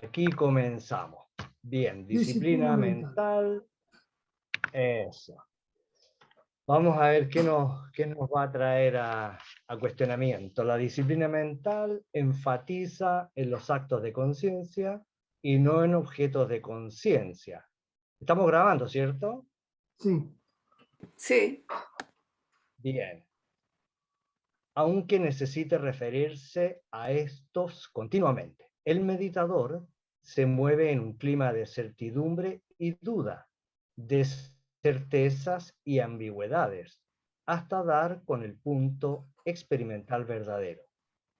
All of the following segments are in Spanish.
Aquí comenzamos. Bien, disciplina mental. Eso. Vamos a ver qué nos va a traer a cuestionamiento. La disciplina mental enfatiza en los actos de conciencia y no en objetos de conciencia. Estamos grabando, ¿cierto? Sí. Sí. Bien. Aunque necesite referirse a estos continuamente. El meditador se mueve en un clima de certidumbre y duda, de certezas y ambigüedades, hasta dar con el punto experimental verdadero.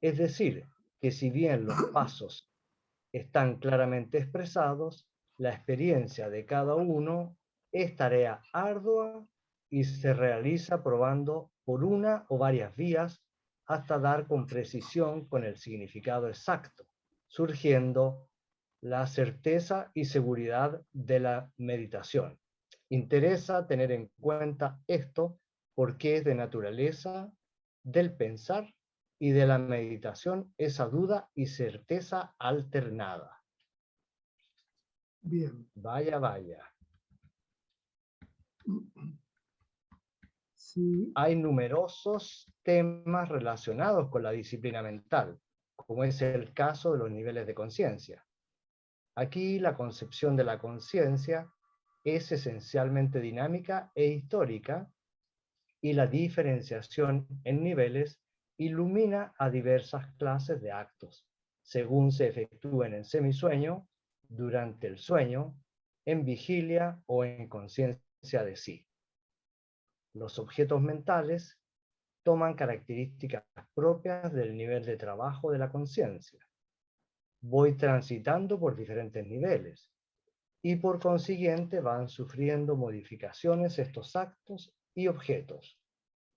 Es decir, que si bien los pasos están claramente expresados, la experiencia de cada uno es tarea ardua y se realiza probando por una o varias vías hasta dar con precisión con el significado exacto, surgiendo la certeza y seguridad de la meditación. Interesa tener en cuenta esto porque es de naturaleza del pensar y de la meditación esa duda y certeza alternada. Bien. Vaya, vaya. Sí. Hay numerosos temas relacionados con la disciplina mental, como es el caso de los niveles de conciencia. Aquí la concepción de la conciencia es esencialmente dinámica e histórica, y la diferenciación en niveles ilumina a diversas clases de actos, según se efectúen en semisueño, durante el sueño, en vigilia o en conciencia de sí. Los objetos mentales toman características propias del nivel de trabajo de la conciencia. Voy transitando por diferentes niveles, y por consiguiente van sufriendo modificaciones estos actos y objetos.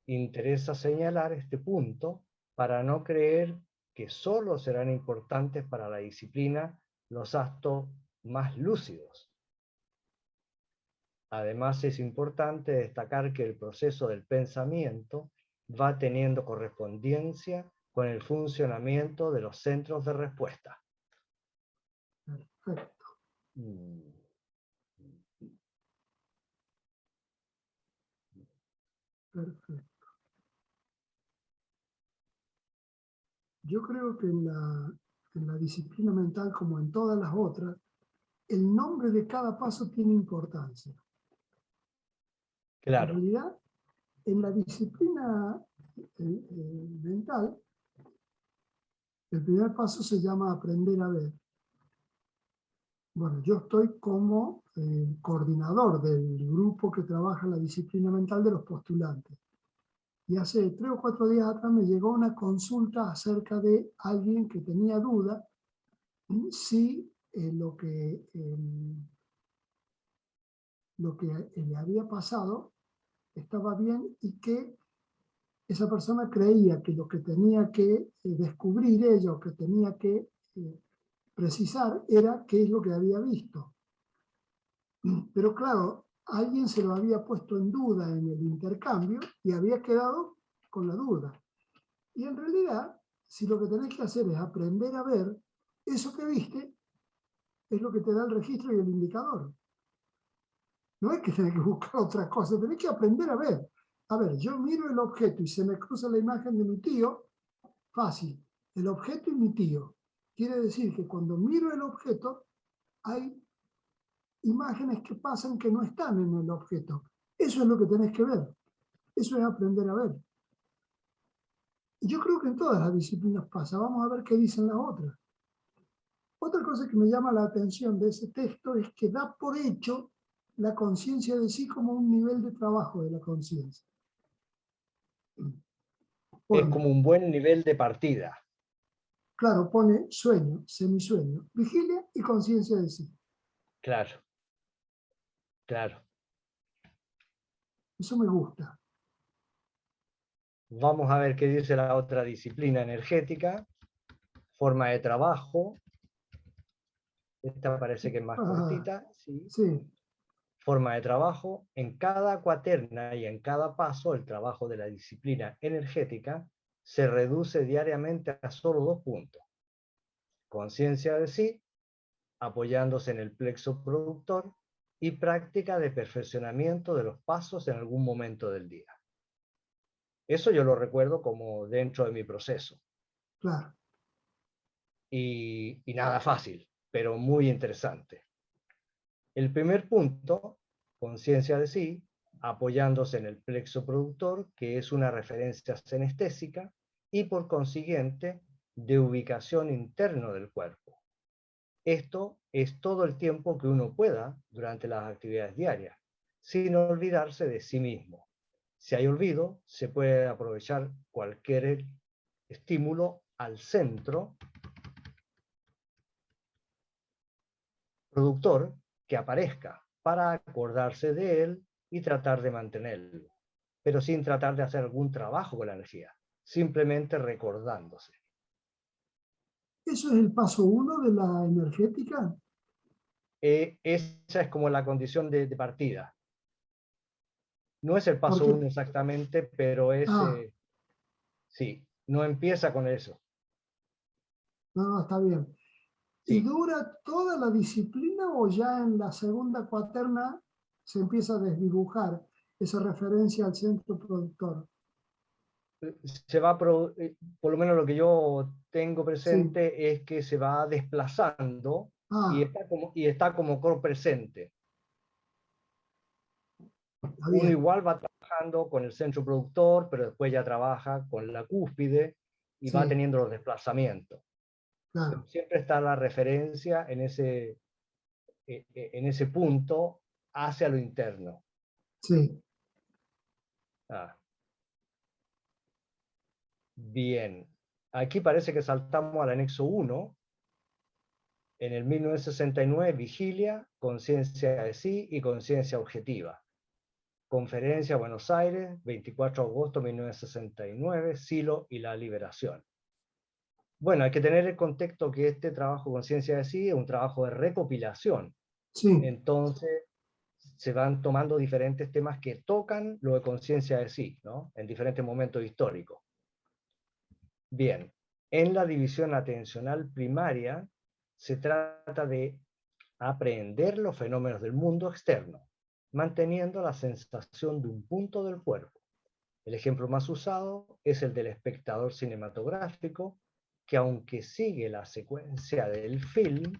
Interesa señalar este punto para no creer que solo serán importantes para la disciplina los actos más lúcidos. Además, es importante destacar que el proceso del pensamiento va teniendo correspondencia con el funcionamiento de los centros de respuesta. Perfecto. Perfecto. Yo creo que en la disciplina mental, como en todas las otras, el nombre de cada paso tiene importancia. Claro. En realidad, en la disciplina mental, el primer paso se llama aprender a ver. Bueno, yo estoy como coordinador del grupo que trabaja la disciplina mental de los postulantes. Y hace 3 o 4 días atrás me llegó una consulta acerca de alguien que tenía duda si lo que le había pasado estaba bien, y que esa persona creía que lo que tenía que descubrir ella, o que tenía que precisar, era qué es lo que había visto. Pero claro, alguien se lo había puesto en duda en el intercambio y había quedado con la duda. Y en realidad, si lo que tenés que hacer es aprender a ver, eso que viste es lo que te da el registro y el indicador. No es que tenés que buscar otra cosa, tenés que aprender a ver. A ver, yo miro el objeto y se me cruza la imagen de mi tío, fácil. El objeto y mi tío. Quiere decir que cuando miro el objeto, hay imágenes que pasan que no están en el objeto. Eso es lo que tenés que ver. Eso es aprender a ver. Yo creo que en todas las disciplinas pasa. Vamos a ver qué dicen las otras. Otra cosa que me llama la atención de ese texto es que da por hecho la conciencia de sí como un nivel de trabajo de la conciencia. Es como un buen nivel de partida. Claro, pone sueño, semisueño, vigilia y conciencia de sí. Claro. Claro. Eso me gusta. Vamos a ver qué dice la otra disciplina energética. Forma de trabajo. Esta parece que es más cortita. Sí. Sí. Forma de trabajo. En cada cuaterna y en cada paso, el trabajo de la disciplina energética se reduce diariamente a solo 2 puntos. Conciencia de sí apoyándose en el plexo productor, y práctica de perfeccionamiento de los pasos en algún momento del día. Eso yo lo recuerdo como dentro de mi proceso. Claro. Y nada fácil, pero muy interesante. El primer punto, conciencia de sí, apoyándose en el plexo productor, que es una referencia senestésica y por consiguiente de ubicación interno del cuerpo. Esto es todo el tiempo que uno pueda durante las actividades diarias, sin olvidarse de sí mismo. Si hay olvido, se puede aprovechar cualquier estímulo al centro productor que aparezca para acordarse de él y tratar de mantenerlo, pero sin tratar de hacer algún trabajo con la energía, simplemente recordándose. ¿Eso es el paso 1 de la energética? Esa es como la condición de partida. No es el paso Porque, 1 exactamente, pero es, ah, sí, no empieza con eso. no, está bien. ¿Y Sí, dura toda la disciplina o ya en la segunda cuaterna se empieza a desdibujar esa referencia al centro productor? se va, por lo menos lo que yo tengo Sí, presente es que se va desplazando ah, y está como core presente. está Uno bien, igual va trabajando con el centro productor, pero después ya trabaja con la cúspide y va sí, teniendo los desplazamientos. Pero claro, siempre está la referencia en ese punto hacia lo interno. sí, Ah, bien. Aquí parece que saltamos al anexo 1. En el 1969, Vigilia, Conciencia de sí y Conciencia objetiva. Conferencia Buenos Aires, 24 de agosto de 1969, Silo y la liberación. Bueno, hay que tener el contexto que este trabajo Conciencia de sí es un trabajo de recopilación. sí, Entonces, se van tomando diferentes temas que tocan lo de conciencia de sí, ¿no? En diferentes momentos históricos. Bien, en la división atencional primaria se trata de aprehender los fenómenos del mundo externo, manteniendo la sensación de un punto del cuerpo. El ejemplo más usado es el del espectador cinematográfico, que aunque sigue la secuencia del film,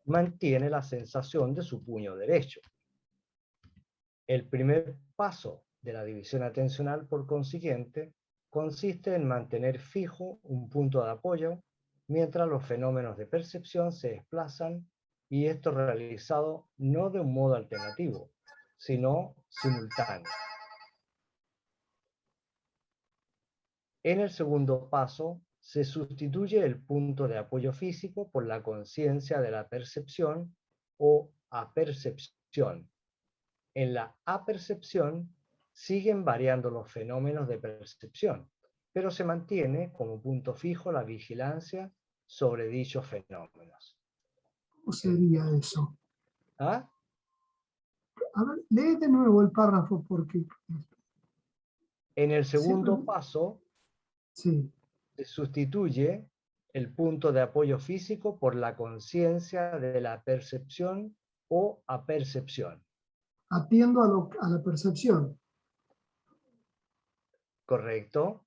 mantiene la sensación de su puño derecho. El primer paso de la división atencional, por consiguiente, consiste en mantener fijo un punto de apoyo mientras los fenómenos de percepción se desplazan, y esto realizado no de un modo alternativo, sino simultáneo. En el segundo paso, se sustituye el punto de apoyo físico por la conciencia de la percepción o apercepción. En la apercepción siguen variando los fenómenos de percepción, pero se mantiene como punto fijo la vigilancia sobre dichos fenómenos. ¿cómo sería eso? ¿Ah? A ver, lee de nuevo el párrafo porque En el siempre, segundo paso, sí, se sustituye el punto de apoyo físico por la conciencia de la percepción o apercepción. atiendo a la percepción. ¿Correcto?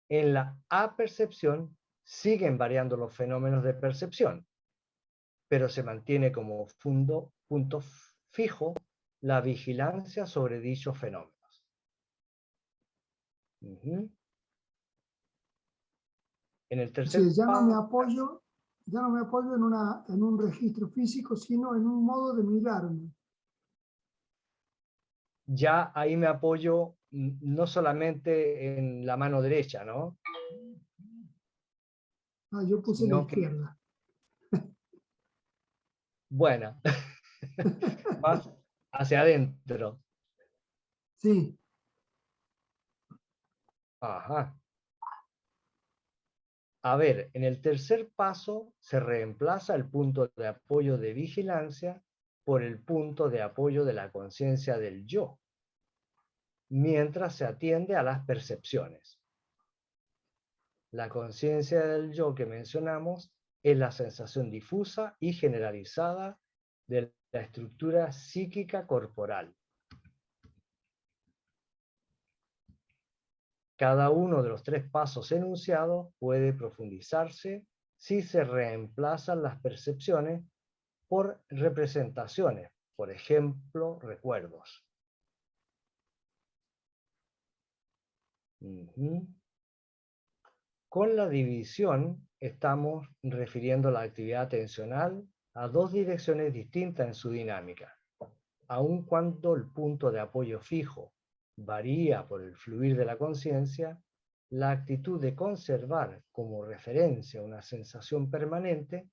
En la apercepción siguen variando los fenómenos de percepción, pero se mantiene como punto fijo la vigilancia sobre dichos fenómenos. En el O sea, tercer paso, ya no me apoyo en un registro físico, sino en un modo de mirarme. ya ahí me apoyo no solamente en la mano derecha, ¿no? Ah, yo puse la Sino que, izquierda. bueno, más hacia adentro. Sí, Ajá. A ver, en el tercer paso se reemplaza el punto de apoyo de vigilancia por el punto de apoyo de la conciencia del yo, mientras se atiende a las percepciones. La conciencia del yo que mencionamos es la sensación difusa y generalizada de la estructura psíquica corporal. Cada uno de los tres pasos enunciados puede profundizarse si se reemplazan las percepciones por representaciones, por ejemplo, recuerdos. Con la división estamos refiriendo la actividad atencional a dos direcciones distintas en su dinámica. Aun cuando el punto de apoyo fijo varía por el fluir de la conciencia, la actitud de conservar como referencia una sensación permanente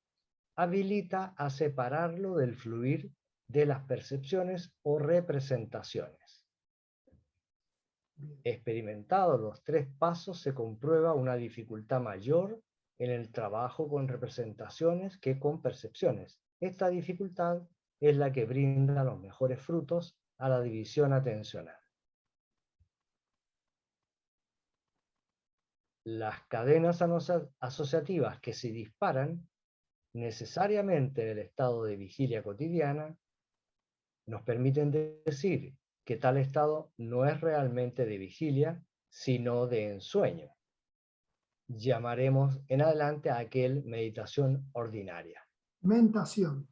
habilita a separarlo del fluir de las percepciones o representaciones. Experimentados los tres pasos, se comprueba una dificultad mayor en el trabajo con representaciones que con percepciones. Esta dificultad es la que brinda los mejores frutos a la división atencional. Las cadenas asociativas que se disparan necesariamente en el estado de vigilia cotidiana nos permiten decir que tal estado no es realmente de vigilia, sino de ensueño. Llamaremos en adelante a aquel meditación ordinaria. Mentación.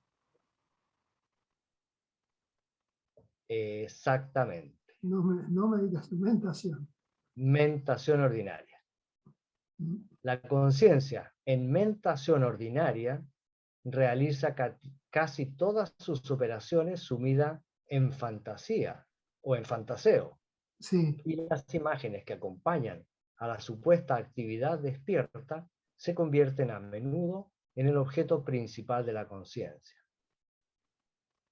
Exactamente. No meditación, mentación. Mentación ordinaria. La conciencia en mentación ordinaria realiza casi todas sus operaciones sumida en fantasía o en fantaseo. Sí. Y las imágenes que acompañan a la supuesta actividad despierta se convierten a menudo en el objeto principal de la conciencia.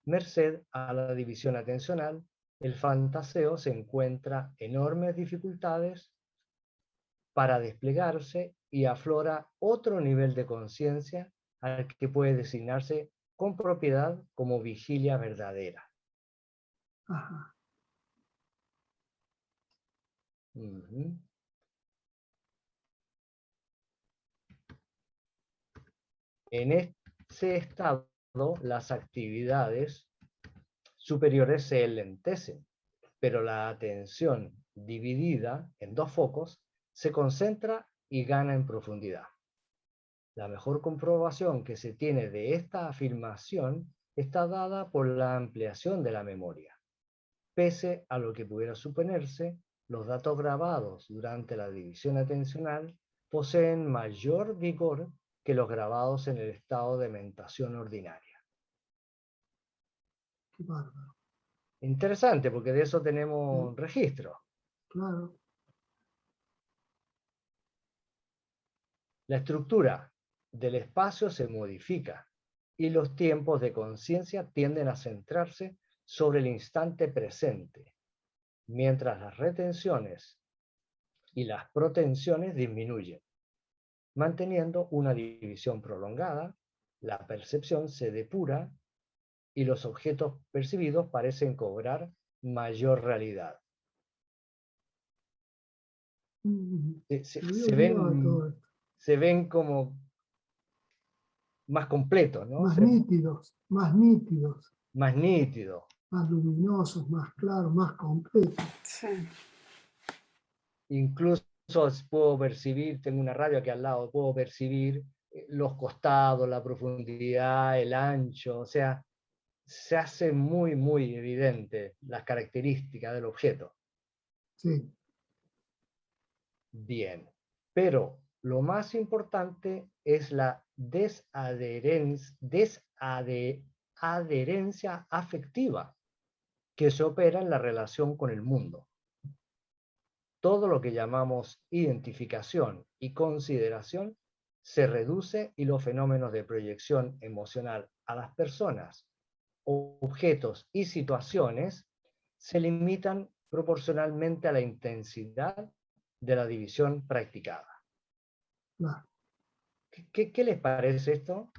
Merced a la división atencional, el fantaseo se encuentra enormes dificultades para desplegarse y aflora otro nivel de conciencia al que puede designarse con propiedad como vigilia verdadera. Ajá. En ese estado, las actividades superiores se enlentecen, pero la atención dividida en dos focos se concentra y gana en profundidad. La mejor comprobación que se tiene de esta afirmación está dada por la ampliación de la memoria. Pese a lo que pudiera suponerse, los datos grabados durante la división atencional poseen mayor vigor que los grabados en el estado de mentación ordinaria. Qué bárbaro. Interesante, porque de eso tenemos registro. Claro. La estructura del espacio se modifica y los tiempos de conciencia tienden a centrarse sobre el instante presente, mientras las retenciones y las protensiones disminuyen. Manteniendo una división prolongada, la percepción se depura y los objetos percibidos parecen cobrar mayor realidad. Se ven como más completos, ¿no? Más nítidos, más nítidos. Más nítidos. Más luminosos, más claros, más completos. Sí. Incluso puedo percibir, tengo una radio aquí al lado, puedo percibir los costados, la profundidad, el ancho, o sea, se hace muy, muy evidente las características del objeto. Sí. Bien, pero lo más importante es la adherencia afectiva que se opera en la relación con el mundo. Todo lo que llamamos identificación y consideración se reduce y los fenómenos de proyección emocional a las personas, objetos y situaciones se limitan proporcionalmente a la intensidad de la división practicada. Claro. ¿Qué les parece esto?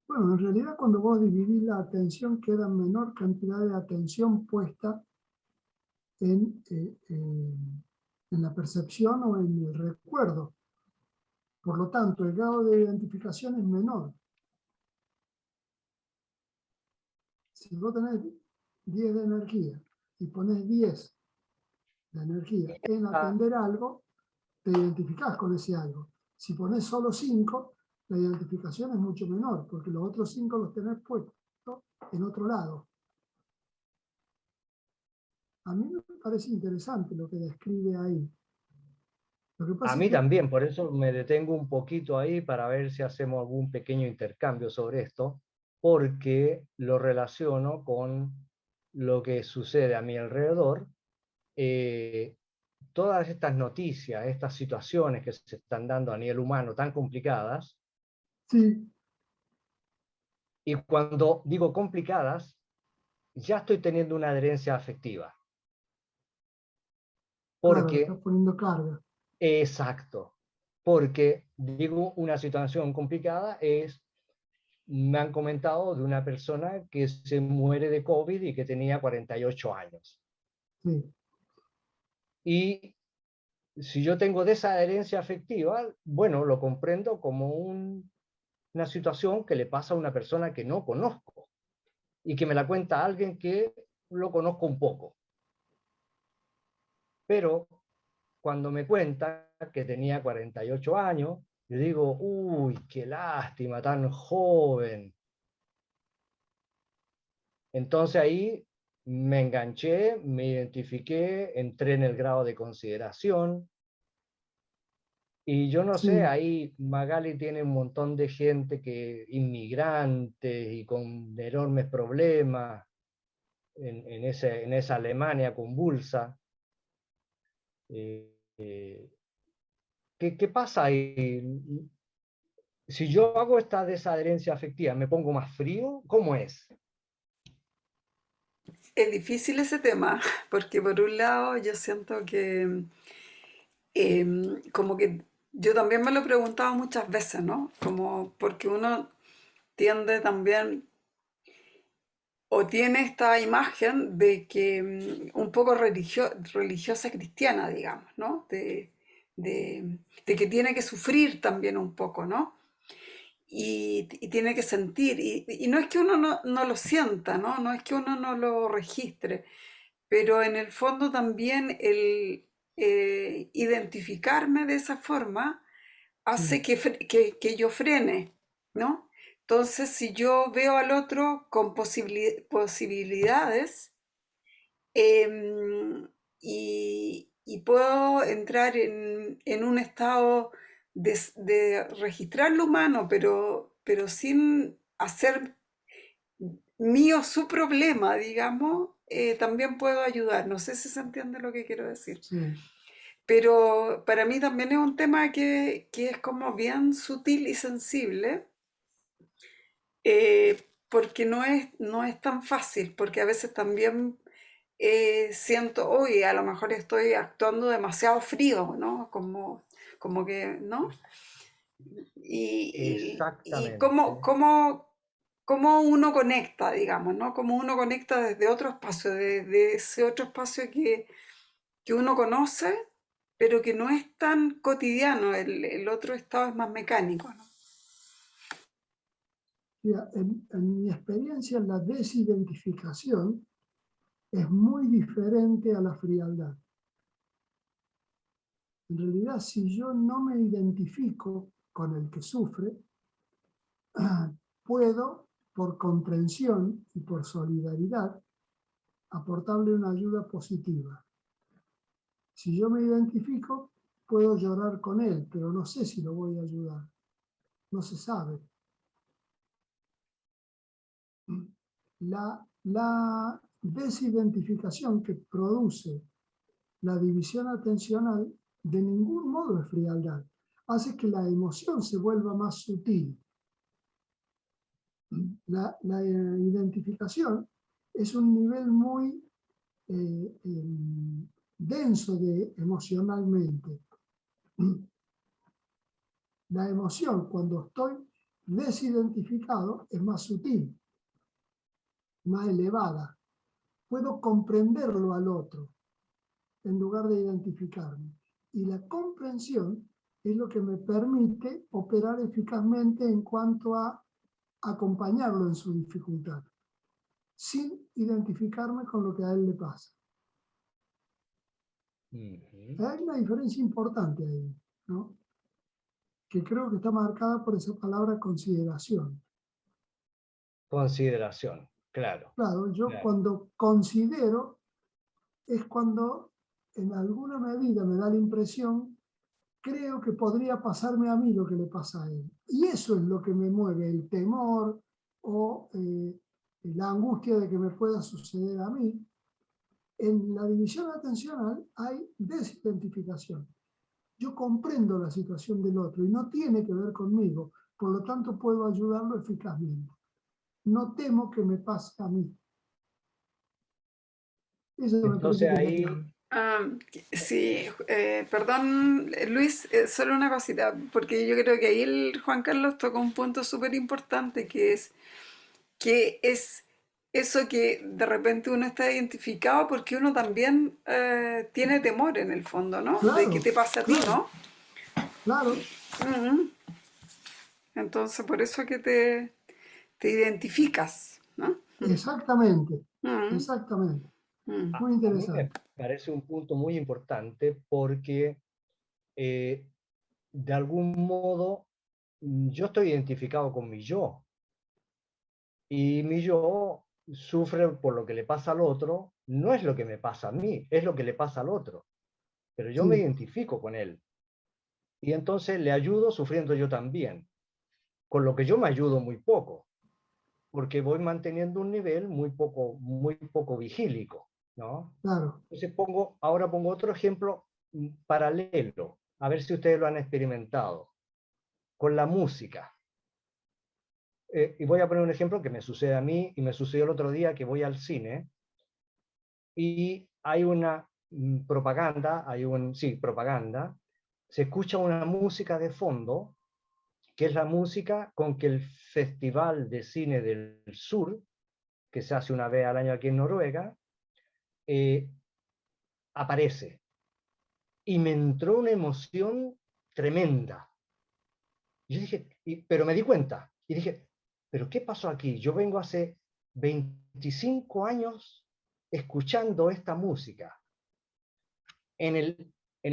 Bueno, en realidad cuando vos dividís la atención queda menor cantidad de atención puesta en la percepción o en el recuerdo. Por lo tanto, el grado de identificación es menor. Si vos tenés 10 de energía y pones 10 de energía en atender algo, te identificás con ese algo. Si pones solo 5, la identificación es mucho menor, porque los otros 5 los tenés puestos en otro lado. A mí me parece interesante lo que describe ahí. Lo que pasa A es mí que, también, por eso me detengo un poquito ahí para ver si hacemos algún pequeño intercambio sobre esto, porque lo relaciono con lo que sucede a mi alrededor. Todas estas noticias, estas situaciones que se están dando a nivel humano tan complicadas, sí, y cuando digo complicadas, ya estoy teniendo una adherencia afectiva. claro, le Porque, estás poniendo carga. exacto, porque digo una situación complicada es, me han comentado de una persona que se muere de COVID y que tenía 48 años. Sí, Y si yo tengo desadherencia afectiva, bueno, lo comprendo como una situación que le pasa a una persona que no conozco y que me la cuenta alguien que lo conozco un poco. Pero cuando me cuenta que tenía 48 años, yo digo, uy, qué lástima, tan joven. Entonces ahí me enganché, me identifiqué, entré en el grado de consideración. Y yo no sé, sí, ahí Magali tiene un montón de gente inmigrantes y con enormes problemas en esa Alemania convulsa. Eh, ¿Qué pasa ahí? Si yo hago esta desadherencia afectiva, ¿me pongo más frío? ¿Cómo es? Es difícil ese tema, porque por un lado yo siento que como que yo también me lo he preguntado muchas veces, ¿no? Como porque uno tiende también o tiene esta imagen de que un poco religiosa cristiana, digamos, ¿no? De que tiene que sufrir también un poco, ¿no? Y tiene que sentir, y no es que uno no lo sienta, ¿no? No es que uno no lo registre, pero en el fondo también el identificarme de esa forma hace sí, que yo frene, ¿no? Entonces, si yo veo al otro con posibilidades y puedo entrar en un estado de registrar lo humano, pero sin hacer mío su problema, digamos, también puedo ayudar. No sé si se entiende lo que quiero decir. sí, Pero para mí también es un tema que es como bien sutil y sensible, porque no es tan fácil, porque a veces también siento, oye, a lo mejor estoy actuando demasiado frío, ¿no? Como que, ¿no? Y Exactamente. cómo uno conecta, digamos, ¿no? Cómo uno conecta desde otro espacio, de ese otro espacio que uno conoce, pero que no es tan cotidiano, el otro estado es más mecánico, ¿no? mira, en mi experiencia, la desidentificación es muy diferente a la frialdad. En realidad, si yo no me identifico con el que sufre, puedo, por comprensión y por solidaridad, aportarle una ayuda positiva. Si yo me identifico, puedo llorar con él, pero no sé si lo voy a ayudar. No se sabe. La desidentificación que produce la división atencional de ningún modo es frialdad. Hace que la emoción se vuelva más sutil. La identificación es un nivel muy denso emocionalmente. La emoción, cuando estoy desidentificado, es más sutil, más elevada. Puedo comprenderlo al otro en lugar de identificarme. Y la comprensión es lo que me permite operar eficazmente en cuanto a acompañarlo en su dificultad, sin identificarme con lo que a él le pasa. Hay una diferencia importante ahí, ¿no? Que creo que está marcada por esa palabra consideración. Consideración, claro. Claro, yo Claro. cuando considero es cuando en alguna medida me da la impresión, creo que podría pasarme a mí lo que le pasa a él. Y eso es lo que me mueve, el temor o la angustia de que me pueda suceder a mí. En la división atencional hay desidentificación. Yo comprendo la situación del otro y no tiene que ver conmigo, por lo tanto puedo ayudarlo eficazmente. No temo que me pase a mí. Eso me parece Entonces que es la ahí, clave. Ah, sí, perdón, Luis, solo una cosita, porque yo creo que ahí el Juan Carlos tocó un punto súper importante, que es eso que de repente uno está identificado porque uno también tiene temor en el fondo, ¿no? De que Claro, te pase a ti, claro, ¿no? claro, Ujú. Entonces, por eso que te identificas, ¿no? exactamente, Ujú, exactamente. ujú. Muy a mí me interesante. parece un punto muy importante porque eh, de algún modo yo estoy identificado con mi yo y mi yo sufre por lo que le pasa al otro, no es lo que me pasa a mí, es lo que le pasa al otro, pero yo me Sí, identifico con él y entonces le ayudo sufriendo yo también, con lo que yo me ayudo muy poco, porque voy manteniendo un nivel muy poco vigílico, ¿no? claro. Entonces ahora pongo otro ejemplo paralelo, a ver si ustedes lo han experimentado, con la música. Y voy a poner un ejemplo que me sucede a mí y me sucedió el otro día que voy al cine y hay una propaganda, sí, propaganda, se escucha una música de fondo, que es la música con que el Festival de Cine del Sur, que se hace una vez al año aquí en Noruega, eh, aparece. Y me entró una emoción tremenda. Yo dije, pero me di cuenta, y dije, ¿pero qué pasó aquí? Yo vengo hace 25 años escuchando esta música. En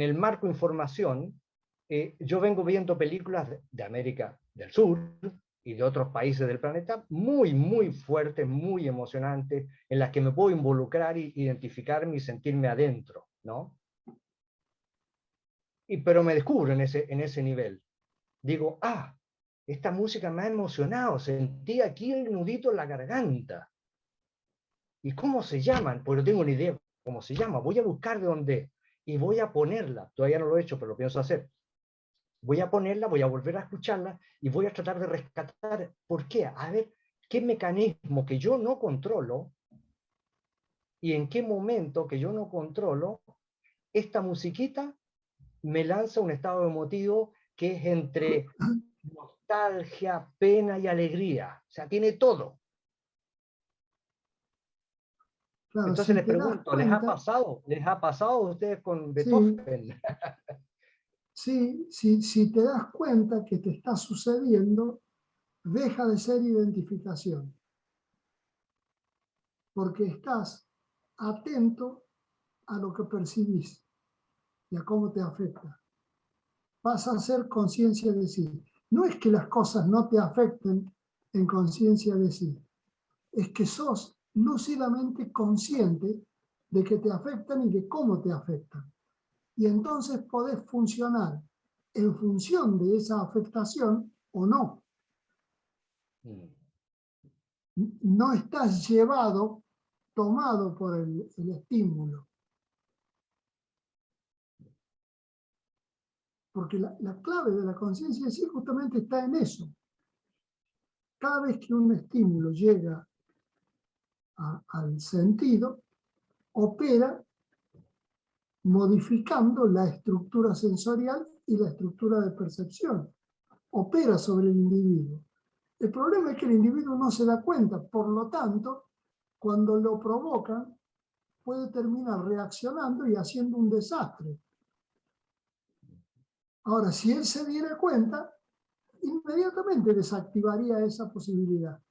el marco información, yo vengo viendo películas de América del Sur y de otros países del planeta muy fuertes, muy emocionantes, en las que me puedo involucrar y identificarme y sentirme adentro, ¿no? Pero me descubro en ese nivel. Digo, esta música me ha emocionado, sentí aquí el nudito en la garganta. ¿Y cómo se llaman? Pues no tengo ni idea cómo se llama. Voy a buscar de dónde y voy a ponerla. Todavía no lo he hecho, pero lo pienso hacer. Voy a ponerla, voy a volver a escucharla y voy a tratar de rescatar por qué. A ver, qué mecanismo que yo no controlo y en qué momento que yo no controlo, esta musiquita me lanza un estado emotivo que es entre nostalgia, pena y alegría. O sea, tiene todo. Claro, Entonces si les te das pregunto, ¿les ha cuenta, pasado? ¿Les ha pasado a ustedes con sí, Beethoven? sí, si te das cuenta que te está sucediendo, deja de ser identificación, porque estás atento a lo que percibís y a cómo te afecta. Vas a hacer conciencia de sí. No es que las cosas no te afecten en conciencia de sí, es que sos lúcidamente consciente de que te afectan y de cómo te afectan. Y entonces podés funcionar en función de esa afectación o no. No estás llevado, tomado por el estímulo. Porque la clave de la conciencia sí justamente está en eso. Cada vez que un estímulo llega al sentido, opera modificando la estructura sensorial y la estructura de percepción. Opera sobre el individuo. El problema es que el individuo no se da cuenta, por lo tanto, cuando lo provocan, puede terminar reaccionando y haciendo un desastre. Ahora, si él se diera cuenta, inmediatamente desactivaría esa posibilidad.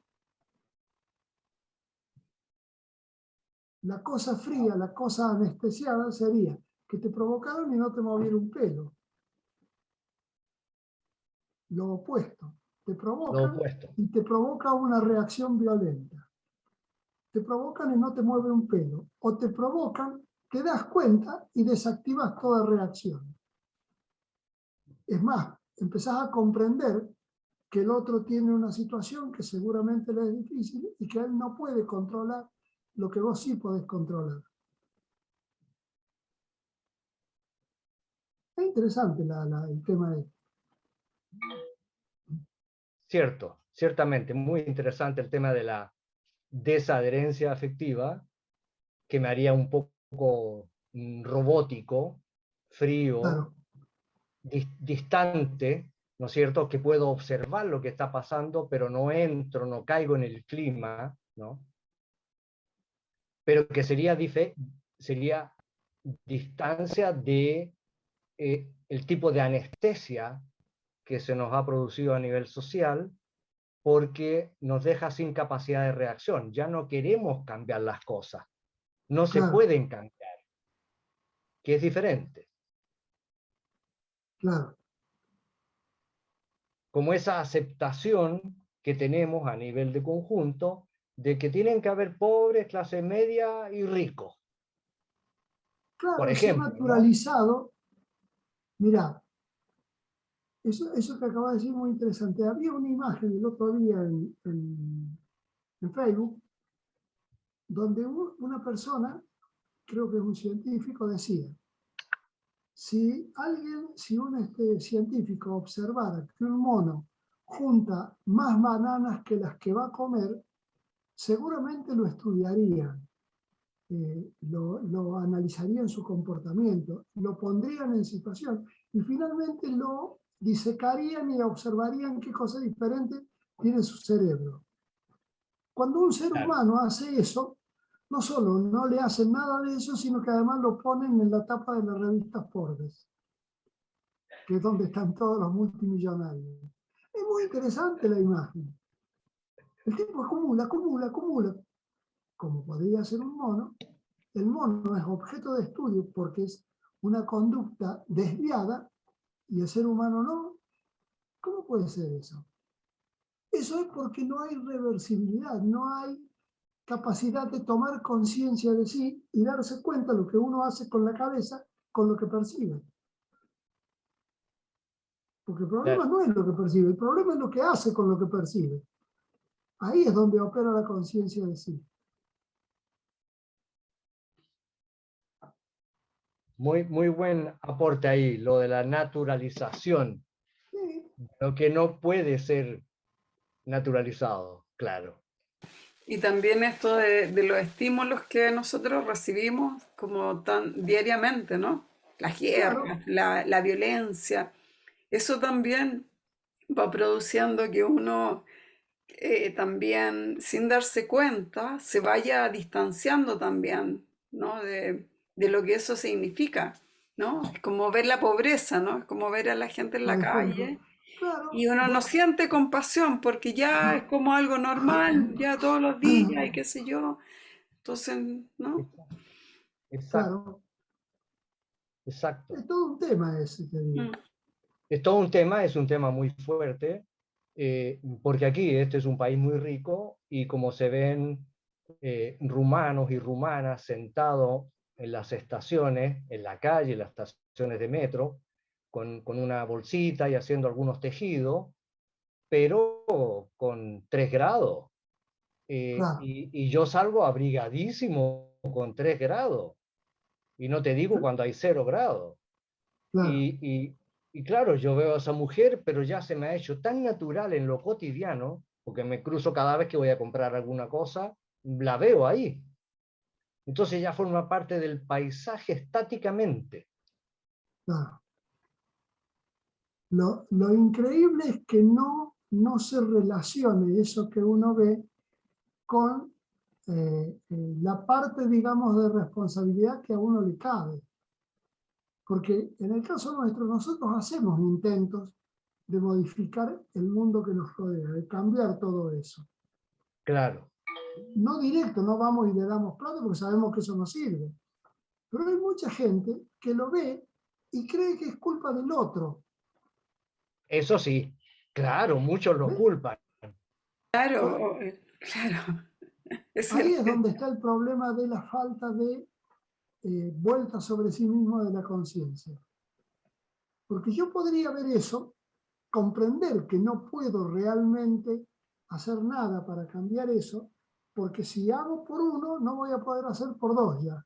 La cosa fría, la cosa anestesiada sería que te provocaron y no te moviera un pelo. Lo opuesto, te Lo provocan opuesto. y te provoca una reacción violenta. Te provocan y no te mueve un pelo. O te provocan, te das cuenta y desactivas toda reacción. Es más, empezás a comprender que el otro tiene una situación que seguramente le es difícil y que él no puede controlar lo que vos sí podés controlar. Es interesante el tema de... Cierto, ciertamente, muy interesante el tema de la desadherencia afectiva, que me haría un poco robótico, frío, Claro, distante, ¿no es cierto? Que puedo observar lo que está pasando, pero no entro, no caigo en el clima, ¿no? Pero que sería distancia de el tipo de anestesia que se nos ha producido a nivel social, porque nos deja sin capacidad de reacción. Ya no queremos cambiar las cosas, no se claro, pueden cambiar, que es diferente. claro. Como esa aceptación que tenemos a nivel de conjunto de que tienen que haber pobres, clase media y ricos, por Claro, se ha ejemplo, ¿no? naturalizado. Mirá, eso que acabas de decir es muy interesante. Había una imagen el otro día en Facebook donde una persona, creo que es un científico, decía, si un científico observara que un mono junta más bananas que las que va a comer, seguramente lo estudiarían, lo analizarían su comportamiento, lo pondrían en situación y finalmente lo disecarían y observarían qué cosa diferente tiene su cerebro. Cuando un ser Claro, humano hace eso, no solo no le hacen nada de eso, sino que además lo ponen en la tapa de la revista Forbes, que es donde están todos los multimillonarios. Es muy interesante la imagen. El tipo acumula, acumula, acumula. Como podría ser un mono, el mono es objeto de estudio porque es una conducta desviada y el ser humano no. ¿Cómo puede ser eso? Eso es porque no hay reversibilidad, no hay capacidad de tomar conciencia de sí y darse cuenta de lo que uno hace con la cabeza, con lo que percibe. Porque el problema claro. no es lo que percibe, el problema es lo que hace con lo que percibe. Ahí es donde opera la conciencia de sí. Muy, muy buen aporte ahí, lo de la naturalización, Sí, lo que no puede ser naturalizado, claro. Y también esto de los estímulos que nosotros recibimos como tan diariamente, ¿no? Las claro, guerras, la violencia, eso también va produciendo que uno también, sin darse cuenta, se vaya distanciando también, ¿no? De lo que eso significa, ¿no? Es como ver la pobreza, ¿no? Es como ver a la gente en la por ejemplo. calle y Claro, uno no vos, siente compasión porque ya es como algo normal, ya todos los días y qué sé yo. Entonces, ¿no? Exacto, claro, exacto. es todo un tema ese, te digo. Mm. Es todo un tema, es un tema muy fuerte, porque aquí este es un país muy rico y como se ven rumanos y rumanas sentados en las estaciones, en la calle, en las estaciones de metro, con una bolsita y haciendo algunos tejidos, pero con 3 grados. Claro, Y yo salgo abrigadísimo con 3 grados, y no te digo cuando hay 0 grados. claro, Y, y, y claro, yo veo a esa mujer, pero ya se me ha hecho tan natural en lo cotidiano, porque me cruzo cada vez que voy a comprar alguna cosa, la veo ahí. Entonces ya forma parte del paisaje estáticamente. claro. Lo increíble es que no se relacione eso que uno ve con la parte, digamos, de responsabilidad que a uno le cabe. Porque en el caso nuestro, nosotros hacemos intentos de modificar el mundo que nos rodea, de cambiar todo eso. Claro. No directo, no vamos y le damos plata porque sabemos que eso no sirve. Pero hay mucha gente que lo ve y cree que es culpa del otro. Eso sí, claro, muchos lo ¿Ves? culpan. Claro, claro. Es Ahí es cierto. donde está el problema de la falta de vuelta sobre sí mismo de la conciencia. Porque yo podría ver eso, comprender que no puedo realmente hacer nada para cambiar eso, porque si hago por uno, no voy a poder hacer por dos ya.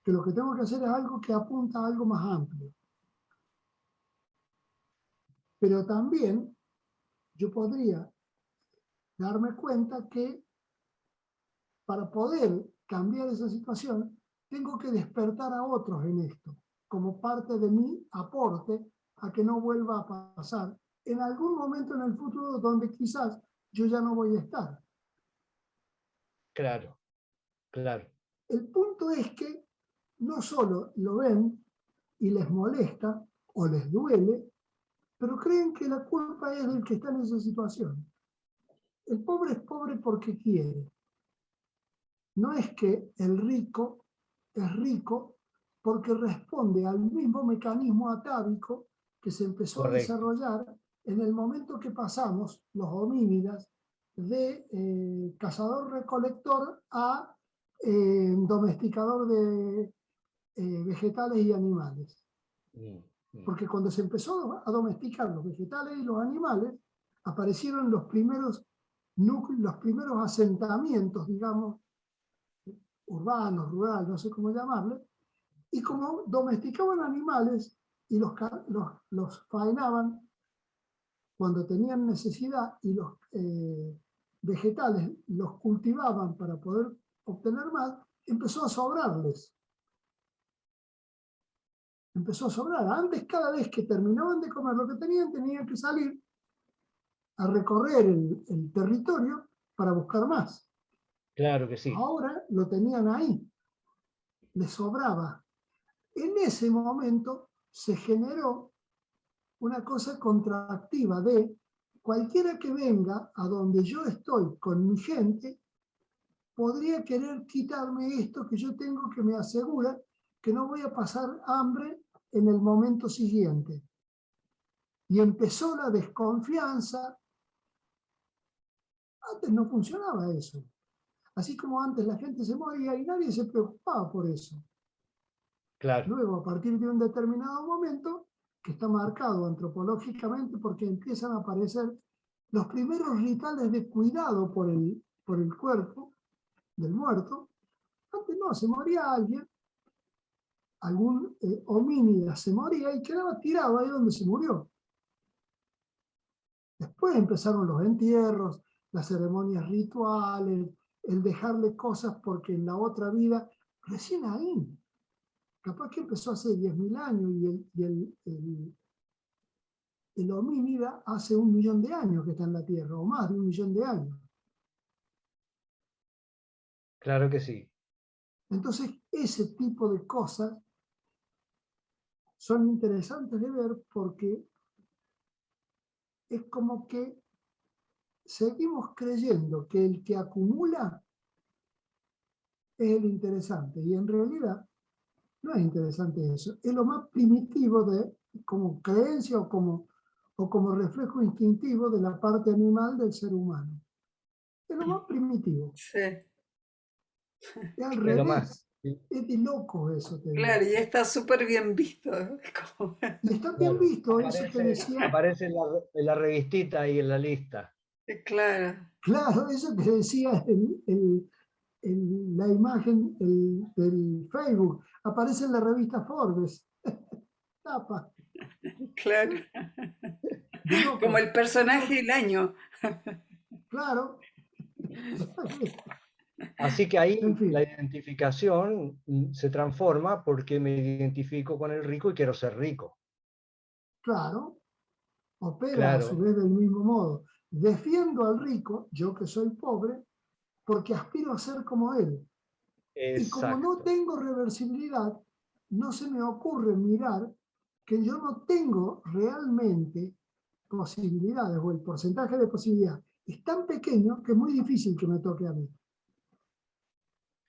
Que lo que tengo que hacer es algo que apunta a algo más amplio. Pero también yo podría darme cuenta que para poder cambiar esa situación, tengo que despertar a otros en esto, como parte de mi aporte a que no vuelva a pasar en algún momento en el futuro donde quizás yo ya no voy a estar. Claro, claro. El punto es que no solo lo ven y les molesta o les duele, pero creen que la culpa es del que está en esa situación. El pobre es pobre porque quiere. No es que el rico es rico porque responde al mismo mecanismo atávico que se empezó a Correcto. desarrollar en el momento que pasamos los homínidas de cazador-recolector a domesticador de vegetales y animales. Porque cuando se empezó a domesticar los vegetales y los animales, aparecieron los primeros núcleos, los primeros asentamientos, digamos, urbanos, rurales, no sé cómo llamarle, y como domesticaban animales y los faenaban cuando tenían necesidad y los vegetales los cultivaban para poder obtener más, empezó a sobrarles. Empezó a sobrar. Antes, cada vez que terminaban de comer lo que tenían que salir a recorrer el territorio para buscar más. Claro que sí. Ahora lo tenían ahí, les sobraba. En ese momento se generó una cosa contractiva de cualquiera que venga a donde yo estoy con mi gente, podría querer quitarme esto que yo tengo que me asegura que no voy a pasar hambre en el momento siguiente. Y empezó la desconfianza. Antes no funcionaba eso. Así como antes la gente se moría y nadie se preocupaba por eso. Claro. Luego, a partir de un determinado momento, que está marcado antropológicamente porque empiezan a aparecer los primeros rituales de cuidado por el cuerpo del muerto. Antes no, se moría alguien, algún homínida se moría y quedaba tirado ahí donde se murió. Después empezaron los entierros, las ceremonias rituales, el dejarle cosas porque en la otra vida, recién ahí. Capaz que empezó hace 10.000 años y el homínida hace 1.000.000 de años que está en la Tierra, o más de 1.000.000 de años. Claro que sí. Entonces, ese tipo de cosas son interesantes de ver porque es como que seguimos creyendo que el que acumula es el interesante, y en realidad no es interesante eso, es lo más primitivo como creencia o como reflejo instintivo de la parte animal del ser humano. Es lo más primitivo. Sí, Es al Es lo más. revés. Es de loco eso, te digo. claro, y está súper bien visto. Como- Y está bien Claro. visto eso que decía, Aparece en la revistita y en la lista. Claro, claro, eso que decía la imagen del Facebook. Aparece en la revista Forbes. Tapa. claro. De Como loco. el personaje del año. Claro. Así que En ahí la fin, identificación se transforma porque me identifico con el rico y quiero ser rico. claro. Opera a su Claro, vez del mismo modo. Defiendo al rico, yo que soy pobre, porque aspiro a ser como él. Y como no exacto. tengo reversibilidad, no se me ocurre mirar que yo no tengo realmente posibilidades, o el porcentaje de posibilidad es tan pequeño que es muy difícil que me toque a mí.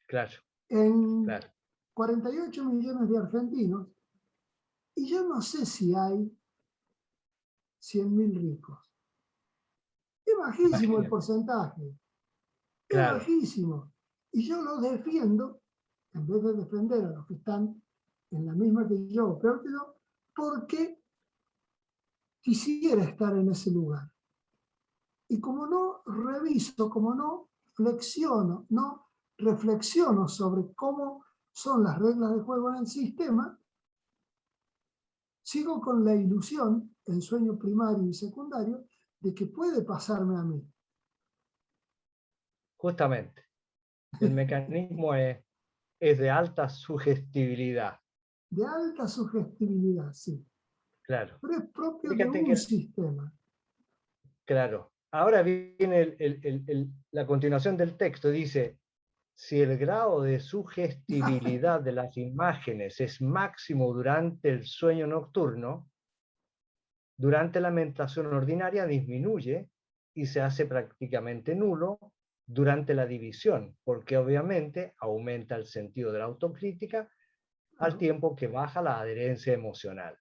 Claro, En claro. 48 millones de argentinos, y yo no sé si hay 100.000 ricos. Es bajísimo el Imagínate. porcentaje, es Claro, bajísimo. Y yo lo defiendo, en vez de defender a los que están en la misma que yo, o peor que yo, porque quisiera estar en ese lugar. Y como no reviso, como no flexiono, no reflexiono sobre cómo son las reglas de juego en el sistema, sigo con la ilusión, en sueño primario y secundario, de que puede pasarme a mí. justamente. El mecanismo es de alta sugestibilidad. De alta sugestibilidad, sí. Claro. Pero es propio de Fíjate un que, sistema. claro, ahora viene la continuación del texto. Dice, si el grado de sugestibilidad de las imágenes es máximo durante el sueño nocturno, durante la meditación ordinaria disminuye y se hace prácticamente nulo durante la división, porque obviamente aumenta el sentido de la autocrítica al tiempo que baja la adherencia emocional.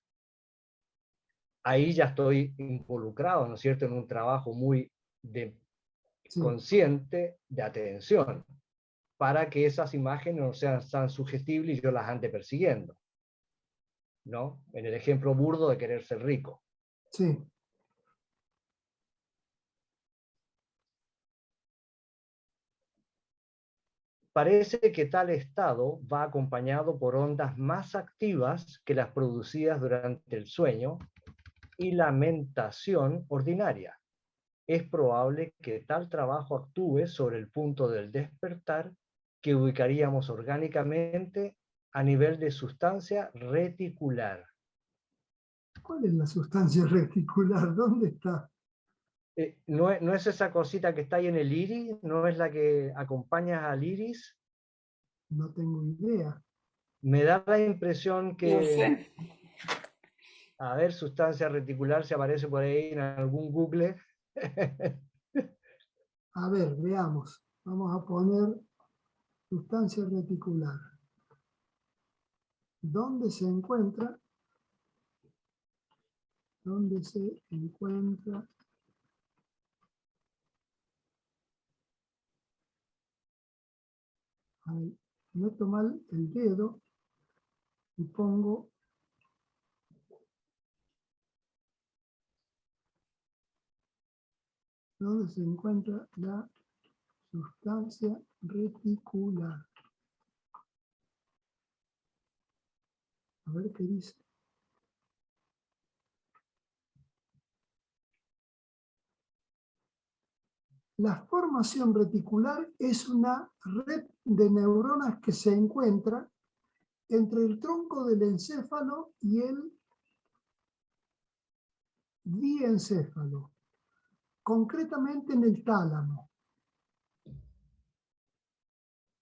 Ahí ya estoy involucrado, ¿no es cierto?, en un trabajo muy Sí. consciente de atención, para que esas imágenes no sean tan sugestibles y yo las ande persiguiendo, ¿no? En el ejemplo burdo de querer ser rico. Sí. Parece que tal estado va acompañado por ondas más activas que las producidas durante el sueño y la mentación ordinaria. Es probable que tal trabajo actúe sobre el punto del despertar que ubicaríamos orgánicamente a nivel de sustancia reticular. ¿Cuál es la sustancia reticular? ¿Dónde está? ¿No es esa cosita que está ahí en el iris? ¿No es la que acompaña al iris? No tengo idea. Me da la impresión No que, sé. a ver, sustancia reticular se aparece por ahí en algún Google. A ver, veamos. Vamos a poner sustancia reticular. ¿Dónde se encuentra? ¿Dónde se encuentra? Ahí. Meto mal el dedo y pongo ¿dónde se encuentra la sustancia reticular? A ver qué dice. La formación reticular es una red de neuronas que se encuentra entre el tronco del encéfalo y el diencéfalo, concretamente en el tálamo.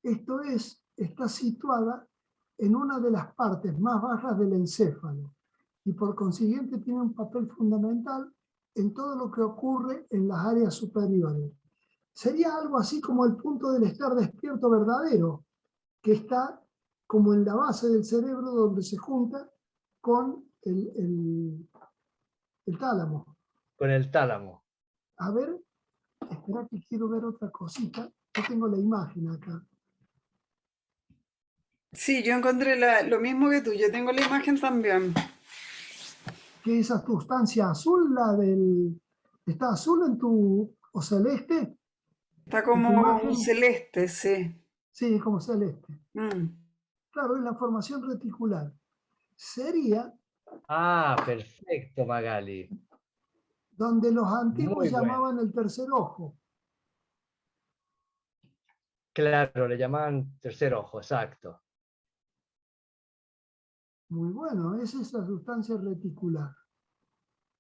Esto es, está situada en una de las partes más bajas del encéfalo y por consiguiente tiene un papel fundamental en todo lo que ocurre en las áreas superiores. Sería algo así como el punto del estar despierto verdadero, que está como en la base del cerebro donde se junta con el tálamo. Con el tálamo. A ver, espera que quiero ver otra cosita. Yo tengo la imagen acá. Sí, yo encontré lo mismo que tú, yo tengo la imagen también. ¿Qué es esa sustancia azul? La del... ¿Está azul en tu... o celeste? Está ¿En tu como imagen? celeste, sí. Sí, como celeste. Mm. Claro, es la formación reticular. Sería Ah, perfecto, Magali. donde los antiguos Muy bueno. llamaban el tercer ojo. Claro, le llamaban tercer ojo, exacto. Muy bueno, esa es la sustancia reticular.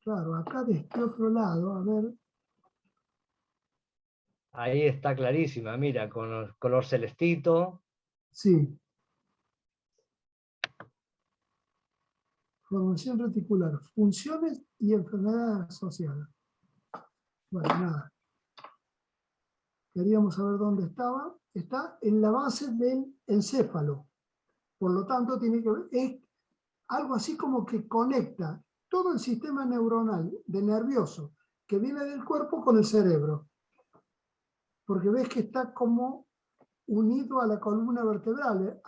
Claro, acá de este otro lado, a ver, Ahí está clarísima, mira, con el color celestito. sí. Formación reticular, funciones y enfermedades asociadas. Bueno, nada. Queríamos saber dónde estaba. Está en la base del encéfalo. Por lo tanto, tiene que ver, es algo así como que conecta todo el sistema neuronal de nervioso que viene del cuerpo con el cerebro. Porque ves que está como unido a la columna vertebral,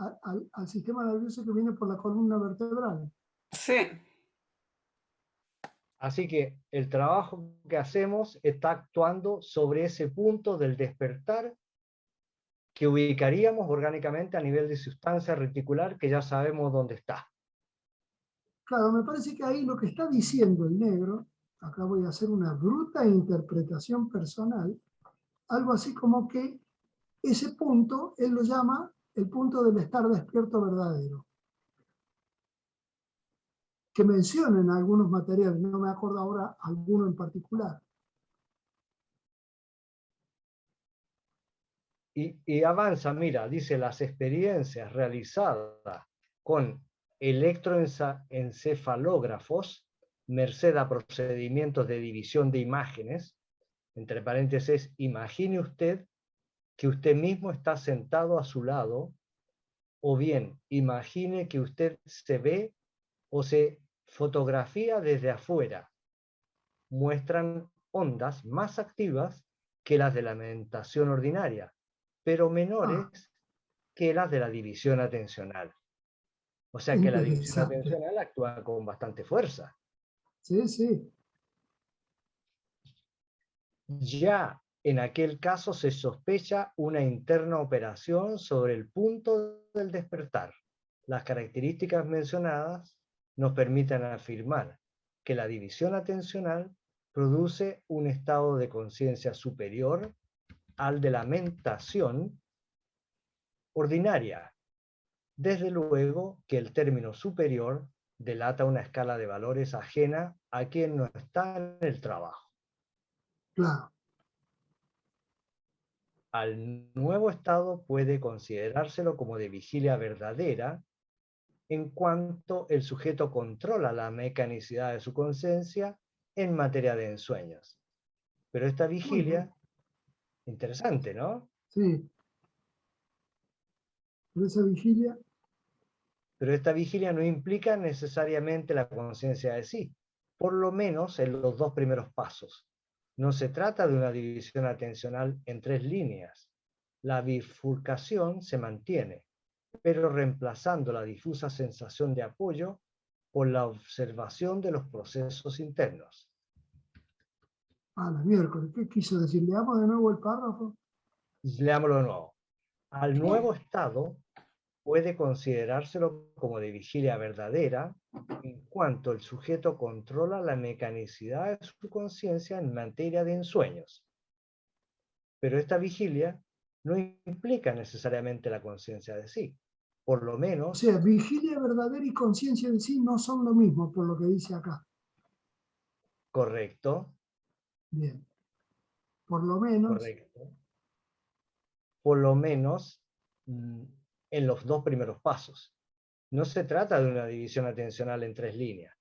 al sistema nervioso que viene por la columna vertebral. Sí, Así que el trabajo que hacemos está actuando sobre ese punto del despertar que ubicaríamos orgánicamente a nivel de sustancia reticular que ya sabemos dónde está. Claro, me parece que ahí lo que está diciendo el negro, acá voy a hacer una bruta interpretación personal, algo así como que ese punto, él lo llama el punto del estar despierto verdadero. Que menciona en algunos materiales, no me acuerdo ahora alguno en particular. Y avanza, mira, dice, las experiencias realizadas con electroencefalógrafos, merced a procedimientos de división de imágenes, entre paréntesis, imagine usted que usted mismo está sentado a su lado, o bien imagine que usted se ve o se fotografía desde afuera, muestran ondas más activas que las de la meditación ordinaria, pero menores que las de la división atencional. O sea que la división Interesante. atencional actúa con bastante fuerza. Sí, sí. Ya en aquel caso se sospecha una interna operación sobre el punto del despertar. Las características mencionadas nos permiten afirmar que la división atencional produce un estado de conciencia superior al de la mentación ordinaria. Desde luego que el término superior delata una escala de valores ajena a quien no está en el trabajo. Claro. Al nuevo estado puede considerárselo como de vigilia verdadera, en cuanto el sujeto controla la mecanicidad de su conciencia en materia de ensueños. Pero esta Muy bien. vigilia, interesante, ¿no? Sí. Por esa vigilia. Pero esta vigilia no implica necesariamente la conciencia de sí, por lo menos en los dos primeros pasos. No se trata de una división atencional en tres líneas. La bifurcación se mantiene, pero reemplazando la difusa sensación de apoyo por la observación de los procesos internos. A la miércoles. ¿Qué quiso decir? Leamos de nuevo el párrafo. Leámoslo de nuevo. Al nuevo estado puede considerárselo como de vigilia verdadera en cuanto el sujeto controla la mecanicidad de su conciencia en materia de ensueños. Pero esta vigilia no implica necesariamente la conciencia de sí. Por lo O menos, sea, vigilia verdadera y conciencia de sí no son lo mismo, por lo que dice acá. correcto, Bien. Por lo menos. correcto. Por lo menos en los dos primeros pasos. No se trata de una división atencional en tres líneas.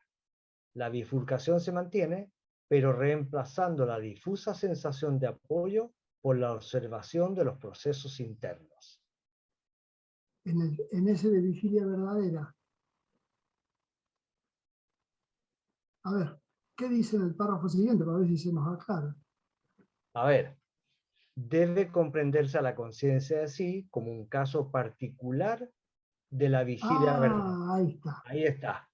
La bifurcación se mantiene, pero reemplazando la difusa sensación de apoyo por la observación de los procesos internos. En ese de vigilia verdadera. A ver, ¿qué dice en el párrafo siguiente? Para ver si se nos aclara. A ver, debe comprenderse a la conciencia de sí como un caso particular de la vigilia verdadera. Ah, ahí está. Ahí está.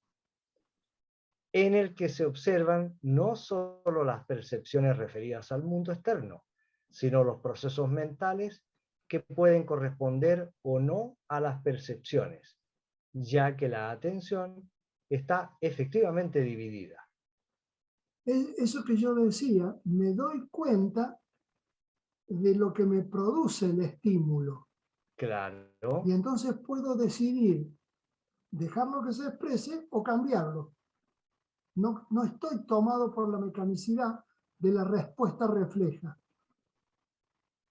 En el que se observan no solo las percepciones referidas al mundo externo, sino los procesos mentales que pueden corresponder o no a las percepciones, ya que la atención está efectivamente dividida. Eso que yo decía, me doy cuenta de lo que me produce el estímulo. Y Claro, entonces puedo decidir dejarlo que se exprese o cambiarlo. No estoy tomado por la mecanicidad de la respuesta refleja.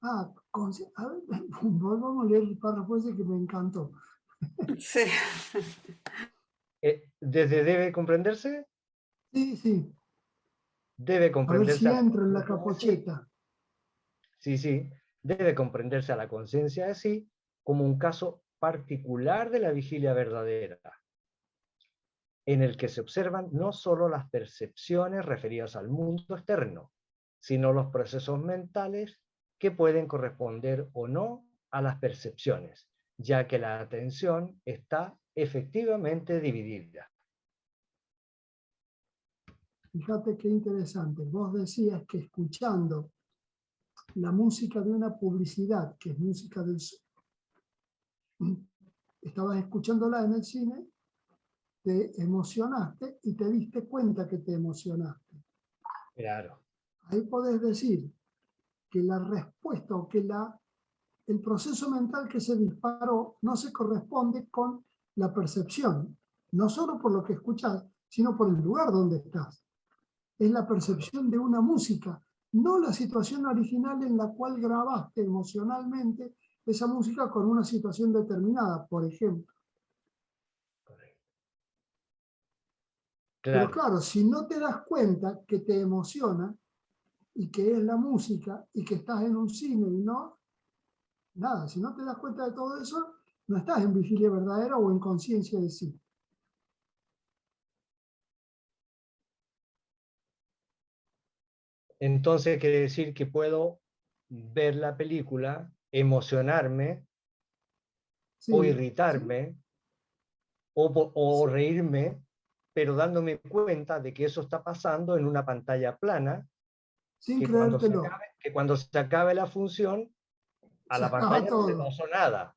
A ver, volvamos a leer el párrafo ese que me encantó. sí. Desde debe comprenderse, Sí, sí. debe A ver si comprenderse a la entro en la conciencia de sí, capocheta. sí, sí, debe comprenderse a la conciencia de sí como un caso particular de la vigilia verdadera, en el que se observan no solo las percepciones referidas al mundo externo, sino los procesos mentales que pueden corresponder o no a las percepciones, ya que la atención está efectivamente dividida. Fíjate qué interesante. Vos decías que escuchando la música de una publicidad, que es música del... Estabas escuchándola en el cine, te emocionaste y te diste cuenta que te emocionaste. Claro. Ahí podés decir que la respuesta o que el proceso mental que se disparó no se corresponde con la percepción, no solo por lo que escuchás, sino por el lugar donde estás. Es la percepción de una música, no la situación original en la cual grabaste emocionalmente esa música con una situación determinada, por ejemplo. Pero Claro. claro, si no te das cuenta que te emociona y que es la música y que estás en un cine y no, nada, si no te das cuenta de todo eso, no estás en vigilia verdadera o en conciencia de sí. Entonces quiere decir que puedo ver la película, emocionarme o Sí, sí, irritarme o sí, reírme, pero dándome cuenta de que eso está pasando en una pantalla plana, sin creértelo. que cuando se acabe la función, a Se la acaba pantalla no le todo. pasó nada.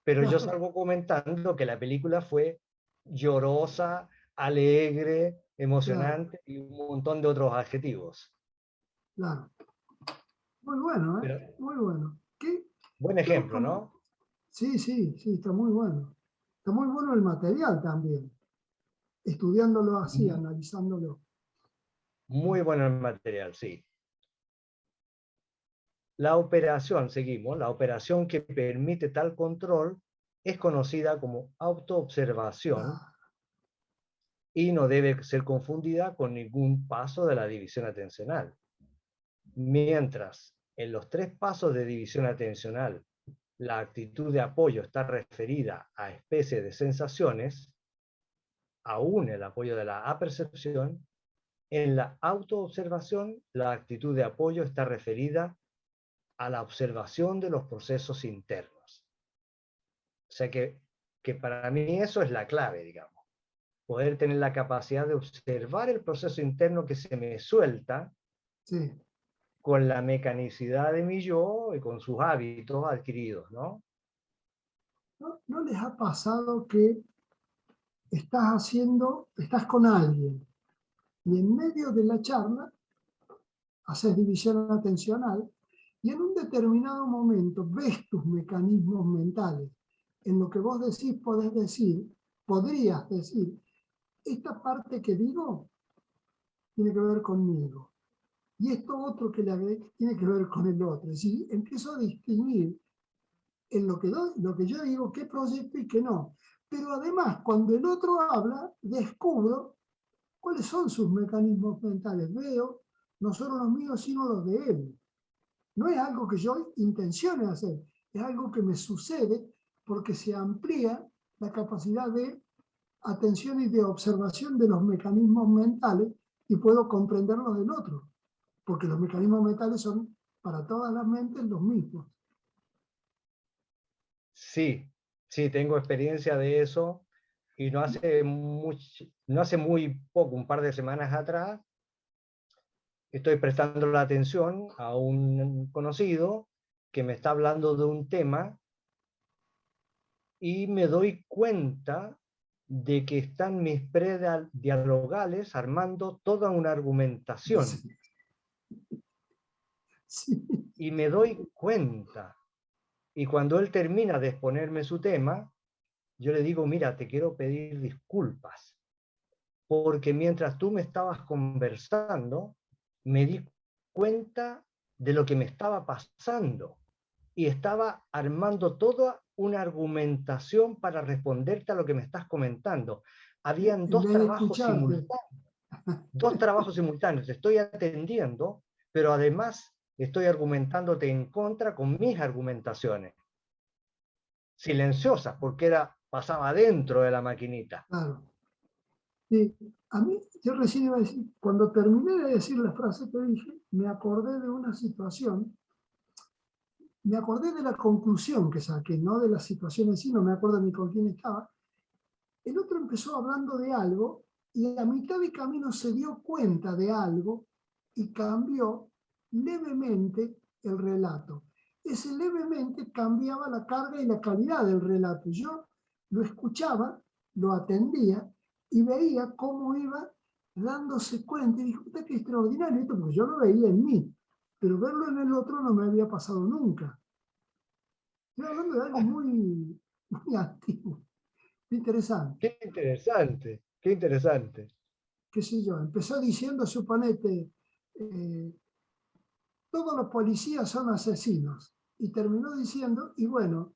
Pero yo Claro, salgo comentando que la película fue llorosa, alegre, claro, emocionante y un montón de otros adjetivos. claro. Muy bueno, ¿eh? Pero, Muy bueno. buen Qué ejemplo, ¿no? Sí, sí, sí, está muy bueno. Está muy bueno el material también, estudiándolo así, analizándolo. Muy bueno el material, sí. La operación, seguimos, la operación que permite tal control es conocida como autoobservación Ah, y no debe ser confundida con ningún paso de la división atencional. Mientras en los 3 pasos de división atencional la actitud de apoyo está referida a especies de sensaciones, aún el apoyo de la apercepción, en la autoobservación la actitud de apoyo está referida a la observación de los procesos internos. O sea que para mí eso es la clave, digamos. Poder tener la capacidad de observar el proceso interno que se me suelta sí. con la mecanicidad de mi yo y con sus hábitos adquiridos, ¿no? ¿No les ha pasado que estás con alguien y en medio de la charla haces división atencional y en un determinado momento ves tus mecanismos mentales? En lo que vos decís, podrías decir, esta parte que digo tiene que ver conmigo. Y esto otro que le agregué tiene que ver con el otro. Es decir, empiezo a distinguir en lo que yo digo qué proyecto y qué no. Pero además, cuando el otro habla, descubro cuáles son sus mecanismos mentales. Veo no solo los míos, sino los de él. No es algo que yo intencione hacer, es algo que me sucede porque se amplía la capacidad de atención y de observación de los mecanismos mentales y puedo comprenderlos del otro, porque los mecanismos mentales son para todas las mentes los mismos. Sí, sí, tengo experiencia de eso y no hace muy poco, un par de semanas atrás, estoy prestando la atención a un conocido que me está hablando de un tema y me doy cuenta de que están mis predialogales armando toda una argumentación Sí, sí, y me doy cuenta. Y cuando él termina de exponerme su tema, yo le digo, mira, te quiero pedir disculpas, porque mientras tú me estabas conversando, me di cuenta de lo que me estaba pasando y estaba armando toda una argumentación para responderte a lo que me estás comentando. habían En dos vez de trabajos escucharte. simultáneos. Dos trabajos simultáneos. Te estoy atendiendo, pero además estoy argumentándote en contra con mis argumentaciones. Silenciosas, porque pasaba dentro de la maquinita. Claro. Sí, a mí, yo recién iba a decir, cuando terminé de decir la frase que dije, me acordé de una situación, me acordé de la conclusión que saqué, no de la situación en sí, no me acuerdo ni con quién estaba. El otro empezó hablando de algo y a mitad de camino se dio cuenta de algo y cambió levemente el relato. Ese levemente cambiaba la carga y la calidad del relato. Yo lo escuchaba, lo atendía y veía cómo iba dándose cuenta y dije, puta, qué extraordinario esto, porque yo lo veía en mí, pero verlo en el otro no me había pasado nunca. Estoy hablando de algo muy antiguo, interesante. Qué interesante, qué interesante. Qué sé yo, empezó diciendo, suponete, todos los policías son asesinos. Y terminó diciendo, y bueno,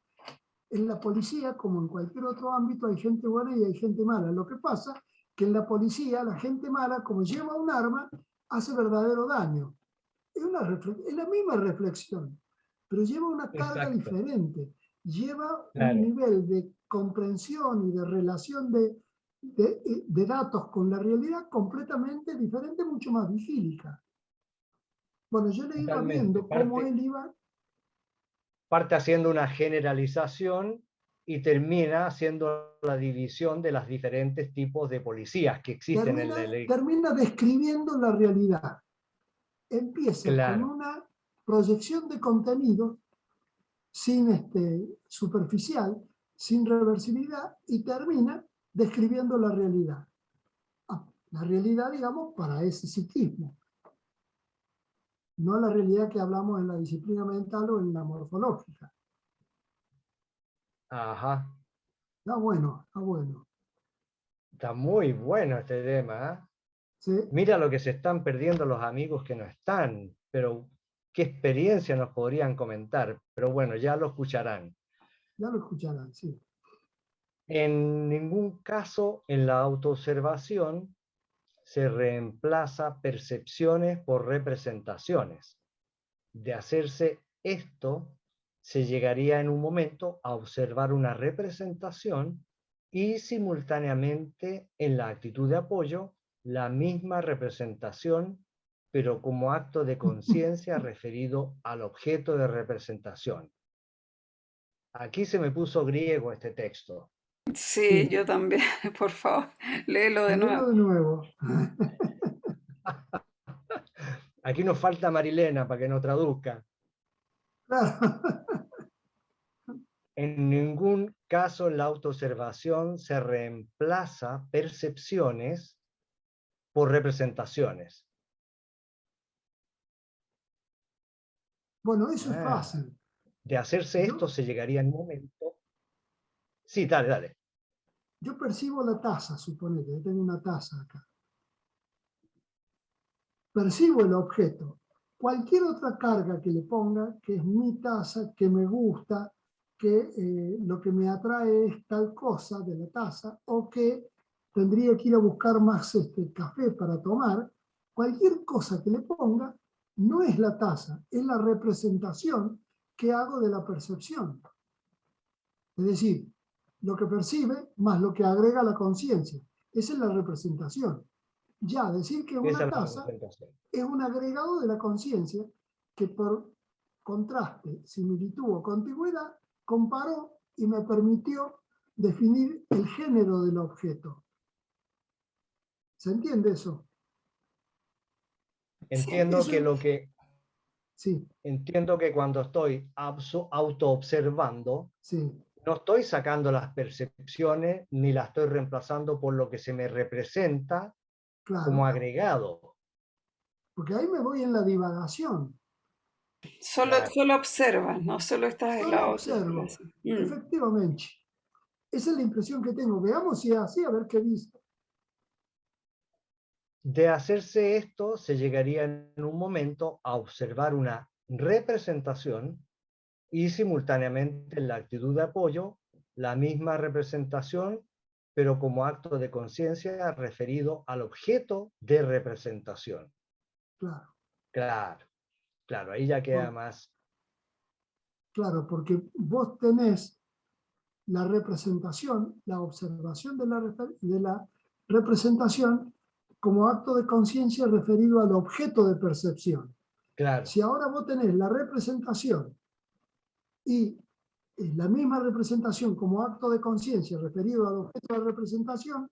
en la policía, como en cualquier otro ámbito, hay gente buena y hay gente mala. Lo que pasa es que en la policía, la gente mala, como lleva un arma, hace verdadero daño. Es la misma reflexión, pero lleva una carga Exacto. diferente. Lleva un Claro. nivel de comprensión y de relación de datos con la realidad completamente diferente, mucho más vigílica. Bueno, yo le iba Totalmente. viendo cómo él iba. Parte haciendo una generalización y termina haciendo la división de los diferentes tipos de policías que existen en la ley. Termina describiendo la realidad. Empieza con Claro. una proyección de contenido sin superficial, sin reversibilidad, y termina describiendo la realidad. La realidad, digamos, para ese psiquismo. No la realidad que hablamos en la disciplina mental o en la morfológica. Ajá. Está bueno, está bueno. Está muy bueno este tema, ¿eh? ¿Sí? Mira lo que se están perdiendo los amigos que no están, pero qué experiencia nos podrían comentar. Pero bueno, ya lo escucharán. Ya lo escucharán, sí. En ningún caso en la autoobservación se reemplaza percepciones por representaciones. De hacerse esto, se llegaría en un momento a observar una representación y simultáneamente en la actitud de apoyo la misma representación, pero como acto de conciencia referido al objeto de representación. Aquí se me puso griego este texto. Sí, Sí. yo también, por favor, léelo de Léelo nuevo. de nuevo. Aquí nos falta Marilena para que nos traduzca. Claro. En ningún caso la autoobservación se reemplaza percepciones por representaciones. Bueno, eso es Ah, fácil. de hacerse esto Yo, se llegaría en un momento. Sí, dale, dale. yo percibo la taza, suponete, yo tengo una taza acá. Percibo el objeto. Cualquier otra carga que le ponga, que es mi taza, que me gusta, que lo que me atrae es tal cosa de la taza, o que tendría que ir a buscar más café para tomar, cualquier cosa que le ponga no es la taza, es la representación que hago de la percepción. Es decir, lo que percibe más lo que agrega la conciencia. Esa es la representación. Ya decir que es Esa una es la taza representación. es un agregado de la conciencia que por contraste, similitud o contigüidad comparó y me permitió definir el género del objeto. ¿Se entiende eso? Sí. Entiendo Eso que es, sí, entiendo que cuando estoy autoobservando, sí, no estoy sacando las percepciones ni las estoy reemplazando por lo que se me representa como claro. agregado. Porque ahí me voy en la divagación. Claro. Solo observas, no solo estás en la Solo observo. autoobservación. Mm. Efectivamente. Esa es la impresión que tengo. Veamos si es así, a ver qué dice. De hacerse esto, se llegaría en un momento a observar una representación y simultáneamente en la actitud de apoyo, la misma representación, pero como acto de conciencia referido al objeto de representación. Claro. Claro, claro, ahí ya queda más. Claro, porque vos tenés la representación, la observación de la representación como acto de conciencia referido al objeto de percepción. Claro, Si ahora vos tenés la representación y la misma representación como acto de conciencia referido al objeto de representación,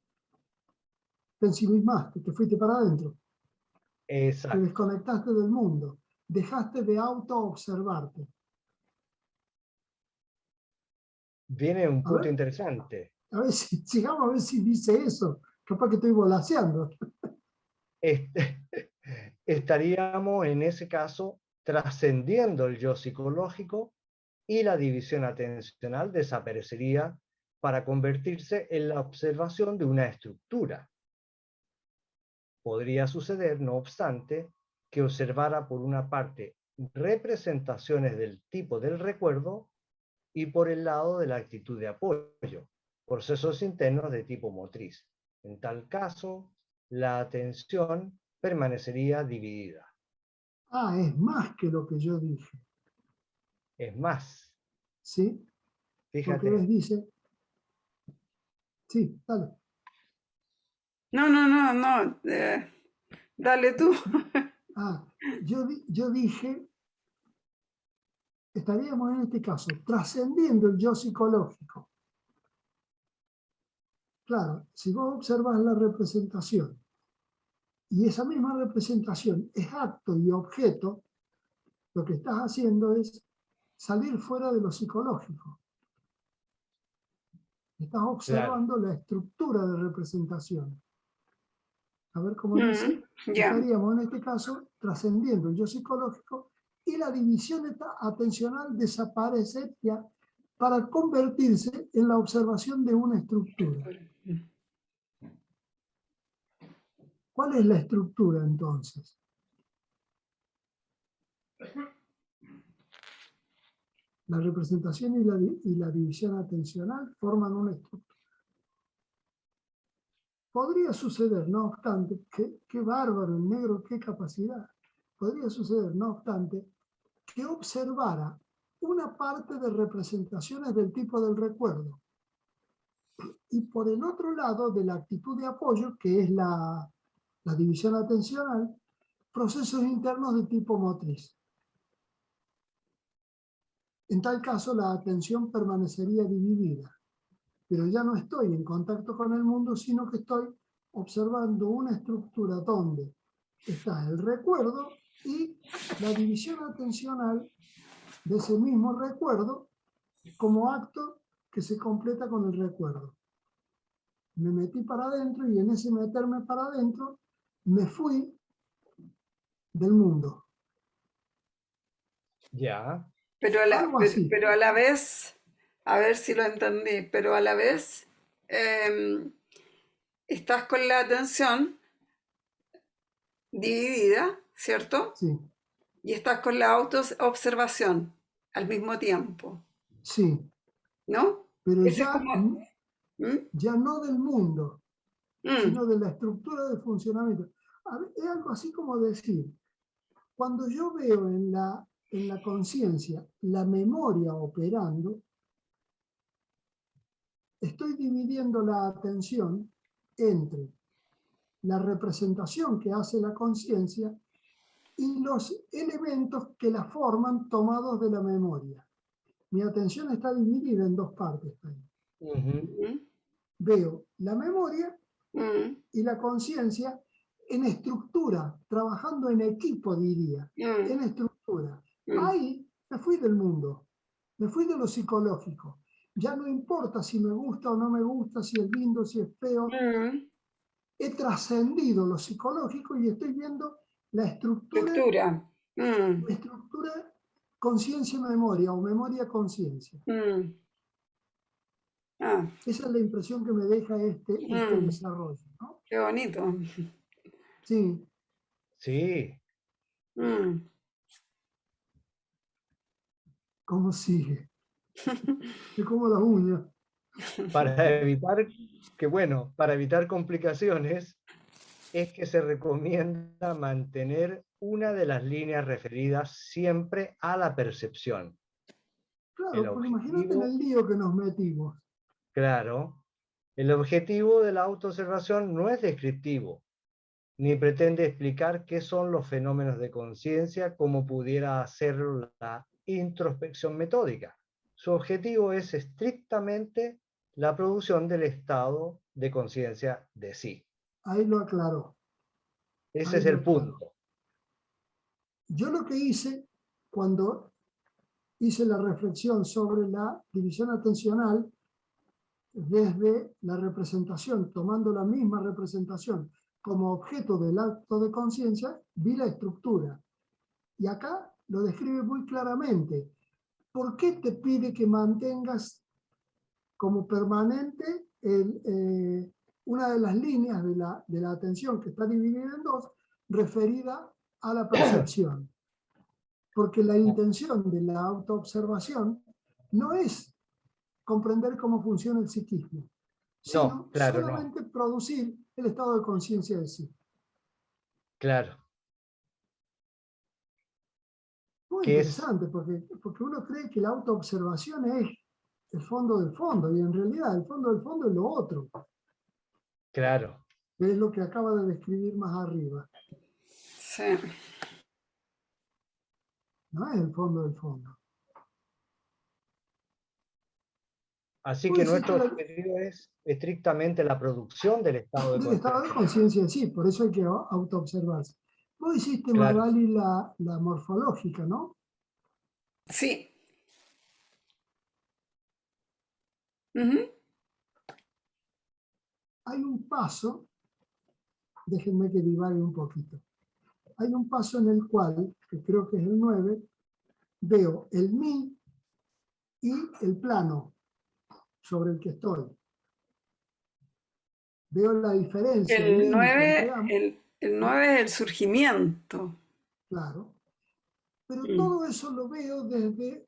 te ensimismaste, te fuiste para adentro, te exacto. desconectaste del mundo, dejaste de auto-observarte. Viene un A punto ver, sigamos a ver si, sigamos a ver si dice eso. Capaz que estoy volaseando. Estaríamos en ese caso trascendiendo el yo psicológico y la división atencional desaparecería para convertirse en la observación de una estructura. Podría suceder, no obstante, que observara por una parte representaciones del tipo del recuerdo y por el lado de la actitud de apoyo, procesos internos de tipo motriz. En tal caso, la atención permanecería dividida. Ah, es más que lo que yo dije. Es más, ¿Sí? Porque ves, fíjate, dice, sí, dale. No, dale tú. Ah, yo dije, estaríamos en este caso trascendiendo el yo psicológico. Claro, si vos observas la representación y esa misma representación es acto y objeto, lo que estás haciendo es salir fuera de lo psicológico. Estás claro, observando la estructura de representación. A ver cómo dice, Ya. estaríamos en este caso trascendiendo el yo psicológico y la división atencional desaparecería para convertirse en la observación de una estructura. ¿Cuál es la estructura entonces? La representación y la división atencional forman una estructura. Podría suceder, no obstante, qué bárbaro el negro, qué capacidad. Podría suceder, no obstante, que observara una parte de representaciones del tipo del recuerdo y por el otro lado de la actitud de apoyo, que es la división atencional, procesos internos de tipo motriz. En tal caso, la atención permanecería dividida, pero ya no estoy en contacto con el mundo, sino que estoy observando una estructura donde está el recuerdo y la división atencional de ese mismo recuerdo como acto que se completa con el recuerdo. Me metí para adentro y en ese meterme para adentro me fui del mundo. ya, Algo así. Pero a la vez, a ver si lo entendí, pero a la vez em, estás con la atención dividida, ¿cierto? Sí, Y estás con la autoobservación al mismo tiempo, sí. ¿no? Pero Ese es como... ¿Mm? ya no del mundo, Mm, sino de la estructura de funcionamiento. A ver, es algo así como decir, cuando yo veo en la conciencia la memoria operando, estoy dividiendo la atención entre la representación que hace la conciencia y los elementos que la forman tomados de la memoria. Mi atención está dividida en dos partes. mm, Veo la memoria mm, y la conciencia en estructura, trabajando en equipo, diría, mm, en estructura. mm, Ahí me fui del mundo, me fui de lo psicológico. Ya no importa si me gusta o no me gusta, si es lindo, si es feo. mm. He trascendido lo psicológico y estoy viendo Estructura. Mm, la estructura conciencia-memoria o memoria-conciencia. mm. Ah, Esa es la impresión que me deja este mm, desarrollo, ¿no? qué bonito. Sí, sí, Mm. ¿cómo sigue? Me como las uñas. Para evitar para evitar complicaciones, es que se recomienda mantener una de las líneas referidas siempre a la percepción. El Claro, porque imagínate en objetivo, el lío que nos metimos. claro, el objetivo de la autoobservación no es descriptivo, ni pretende explicar qué son los fenómenos de conciencia como pudiera hacerlo la introspección metódica. Su objetivo es estrictamente la producción del estado de conciencia de sí. Ahí lo aclaró. Ese Ahí es lo el aclaró. punto. Yo lo que hice cuando hice la reflexión sobre la división atencional desde la representación, tomando la misma representación como objeto del acto de conciencia, vi la estructura. Y acá lo describe muy claramente. ¿Por qué te pide que mantengas como permanente una de las líneas de la atención que está dividida en dos, referida a la percepción? Porque la intención de la autoobservación no es comprender cómo funciona el psiquismo, No, sino claro, no, solamente producir el estado de conciencia de sí. claro. Muy Que es, interesante, porque uno cree que la autoobservación es el fondo del fondo, y en realidad el fondo del fondo es lo otro, claro. que es lo que acaba de describir más arriba. Sí. No es el fondo del fondo. Así Vos que decís que nuestro objetivo es estrictamente la producción del estado de del estado de conciencia. conciencia en sí, por eso hay que autoobservarse. Vos hiciste, Claro. Magali, la morfológica, ¿no? Sí. Ujú. Hay un paso, déjenme que divague un poquito. Hay un paso en el cual, que creo que es el 9, veo el mí y el plano sobre el que estoy. Veo la diferencia, el El límite entre 9, ambos, el 9 es el surgimiento. claro, pero Mm. todo eso lo veo desde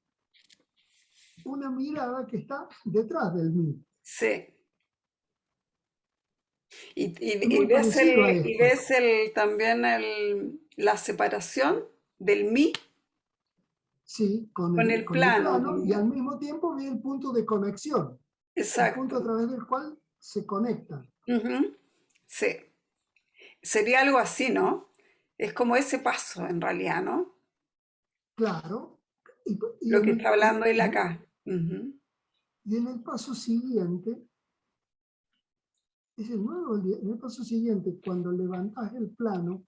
una mirada que está detrás del mí. Sí. Es muy parecido a Y esto, ves también la separación del mí sí, con el con el plano plano, y al también. mismo tiempo veo el punto de conexión, el punto a Exacto. través del cual se conectan. Ujú. Sí. Sería algo así, ¿no? Es como ese paso en realidad, ¿no? Claro, y Lo que está hablando él acá. Ujú. y en el paso siguiente, es el nuevo, en el paso siguiente, cuando levantás el plano,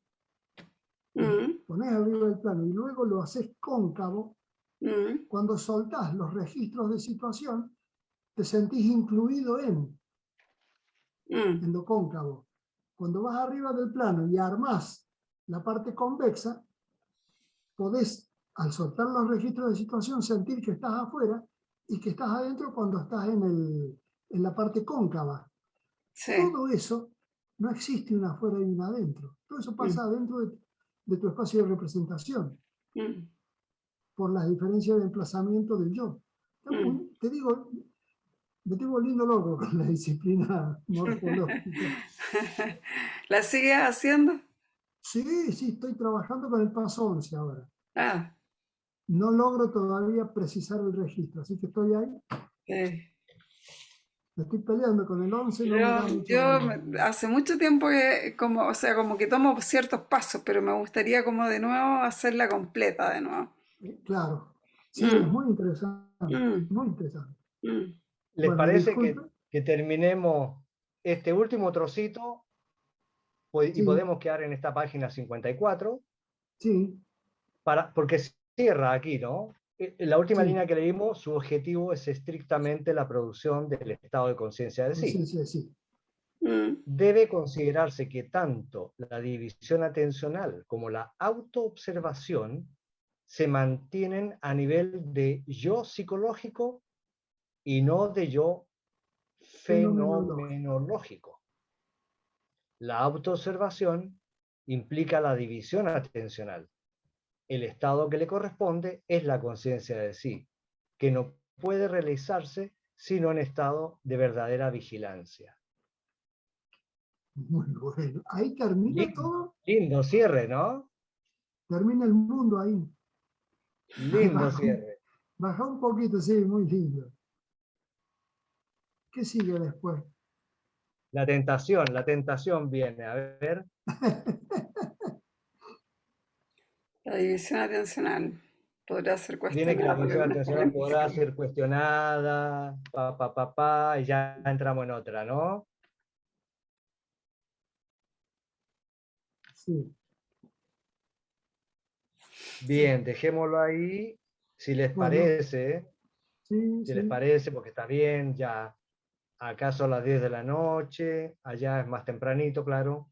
lo Mm, pones arriba del plano y luego lo haces cóncavo, mm, cuando soltás los registros de situación, te sentís incluido mm, en lo cóncavo. Cuando vas arriba del plano y armás la parte convexa, podés, al soltar los registros de situación, sentir que estás afuera y que estás adentro cuando estás en la parte cóncava. sí. Todo eso, no existe una afuera y una adentro. Todo eso Mm, pasa adentro de tu espacio de representación, mm, por las diferencias de emplazamiento del yo. mm. Te digo, me estoy volviendo loco con la disciplina morfológica. ¿La sigues haciendo? Sí, sí, estoy trabajando con el paso 11 ahora. Ah, No logro todavía precisar el registro, así que estoy ahí. eh, Me estoy peleando con el 11, no me da mucho valor. hace mucho tiempo que, como, o sea, como que tomo ciertos pasos, pero me gustaría como de nuevo hacerla completa de nuevo. Claro, sí, es Mm, muy interesante, mm, muy interesante. mm. ¿Les Bueno, parece disculpe, que terminemos este último trocito y sí, podemos quedar en esta página 54? sí, Porque cierra aquí, ¿no? La última sí, línea que leímos, su objetivo es estrictamente la producción del estado de conciencia de sí. conciencia, sí. Mm, Debe considerarse que tanto la división atencional como la autoobservación se mantienen a nivel de yo psicológico y no de yo Fenomenológico. fenomenológico. La autoobservación implica la división atencional. El estado que le corresponde es la conciencia de sí, que no puede realizarse sino en estado de verdadera vigilancia. Muy bueno. Ahí termina Lindo, todo, lindo cierre, ¿no? termina el mundo ahí. Lindo cierre. Baja un poquito, sí, muy lindo. ¿Qué sigue después? La tentación viene, a ver. La división atencional podrá ser Viene que la cuestionada por división el atencional podrá ser cuestionada, y ya entramos en otra, ¿no? Sí. Bien, dejémoslo ahí, si les Bueno, parece, sí, sí. porque está bien, ya acá son las 10 de la noche, allá es más tempranito, claro.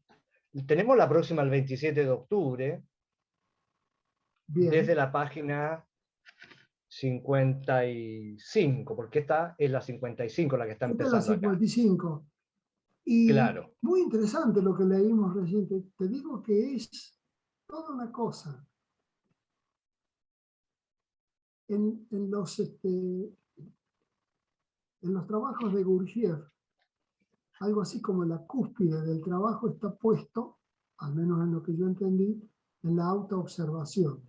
Tenemos la próxima el 27 de octubre, desde Bien. la página 55, porque esta es la 55 la que está Esta es la empezando acá. 55. Y Claro. muy interesante lo que leímos recién. Te digo que es toda una cosa. En los trabajos de Gurdjieff, algo así como la cúspide del trabajo está puesto, al menos en lo que yo entendí, en la autoobservación.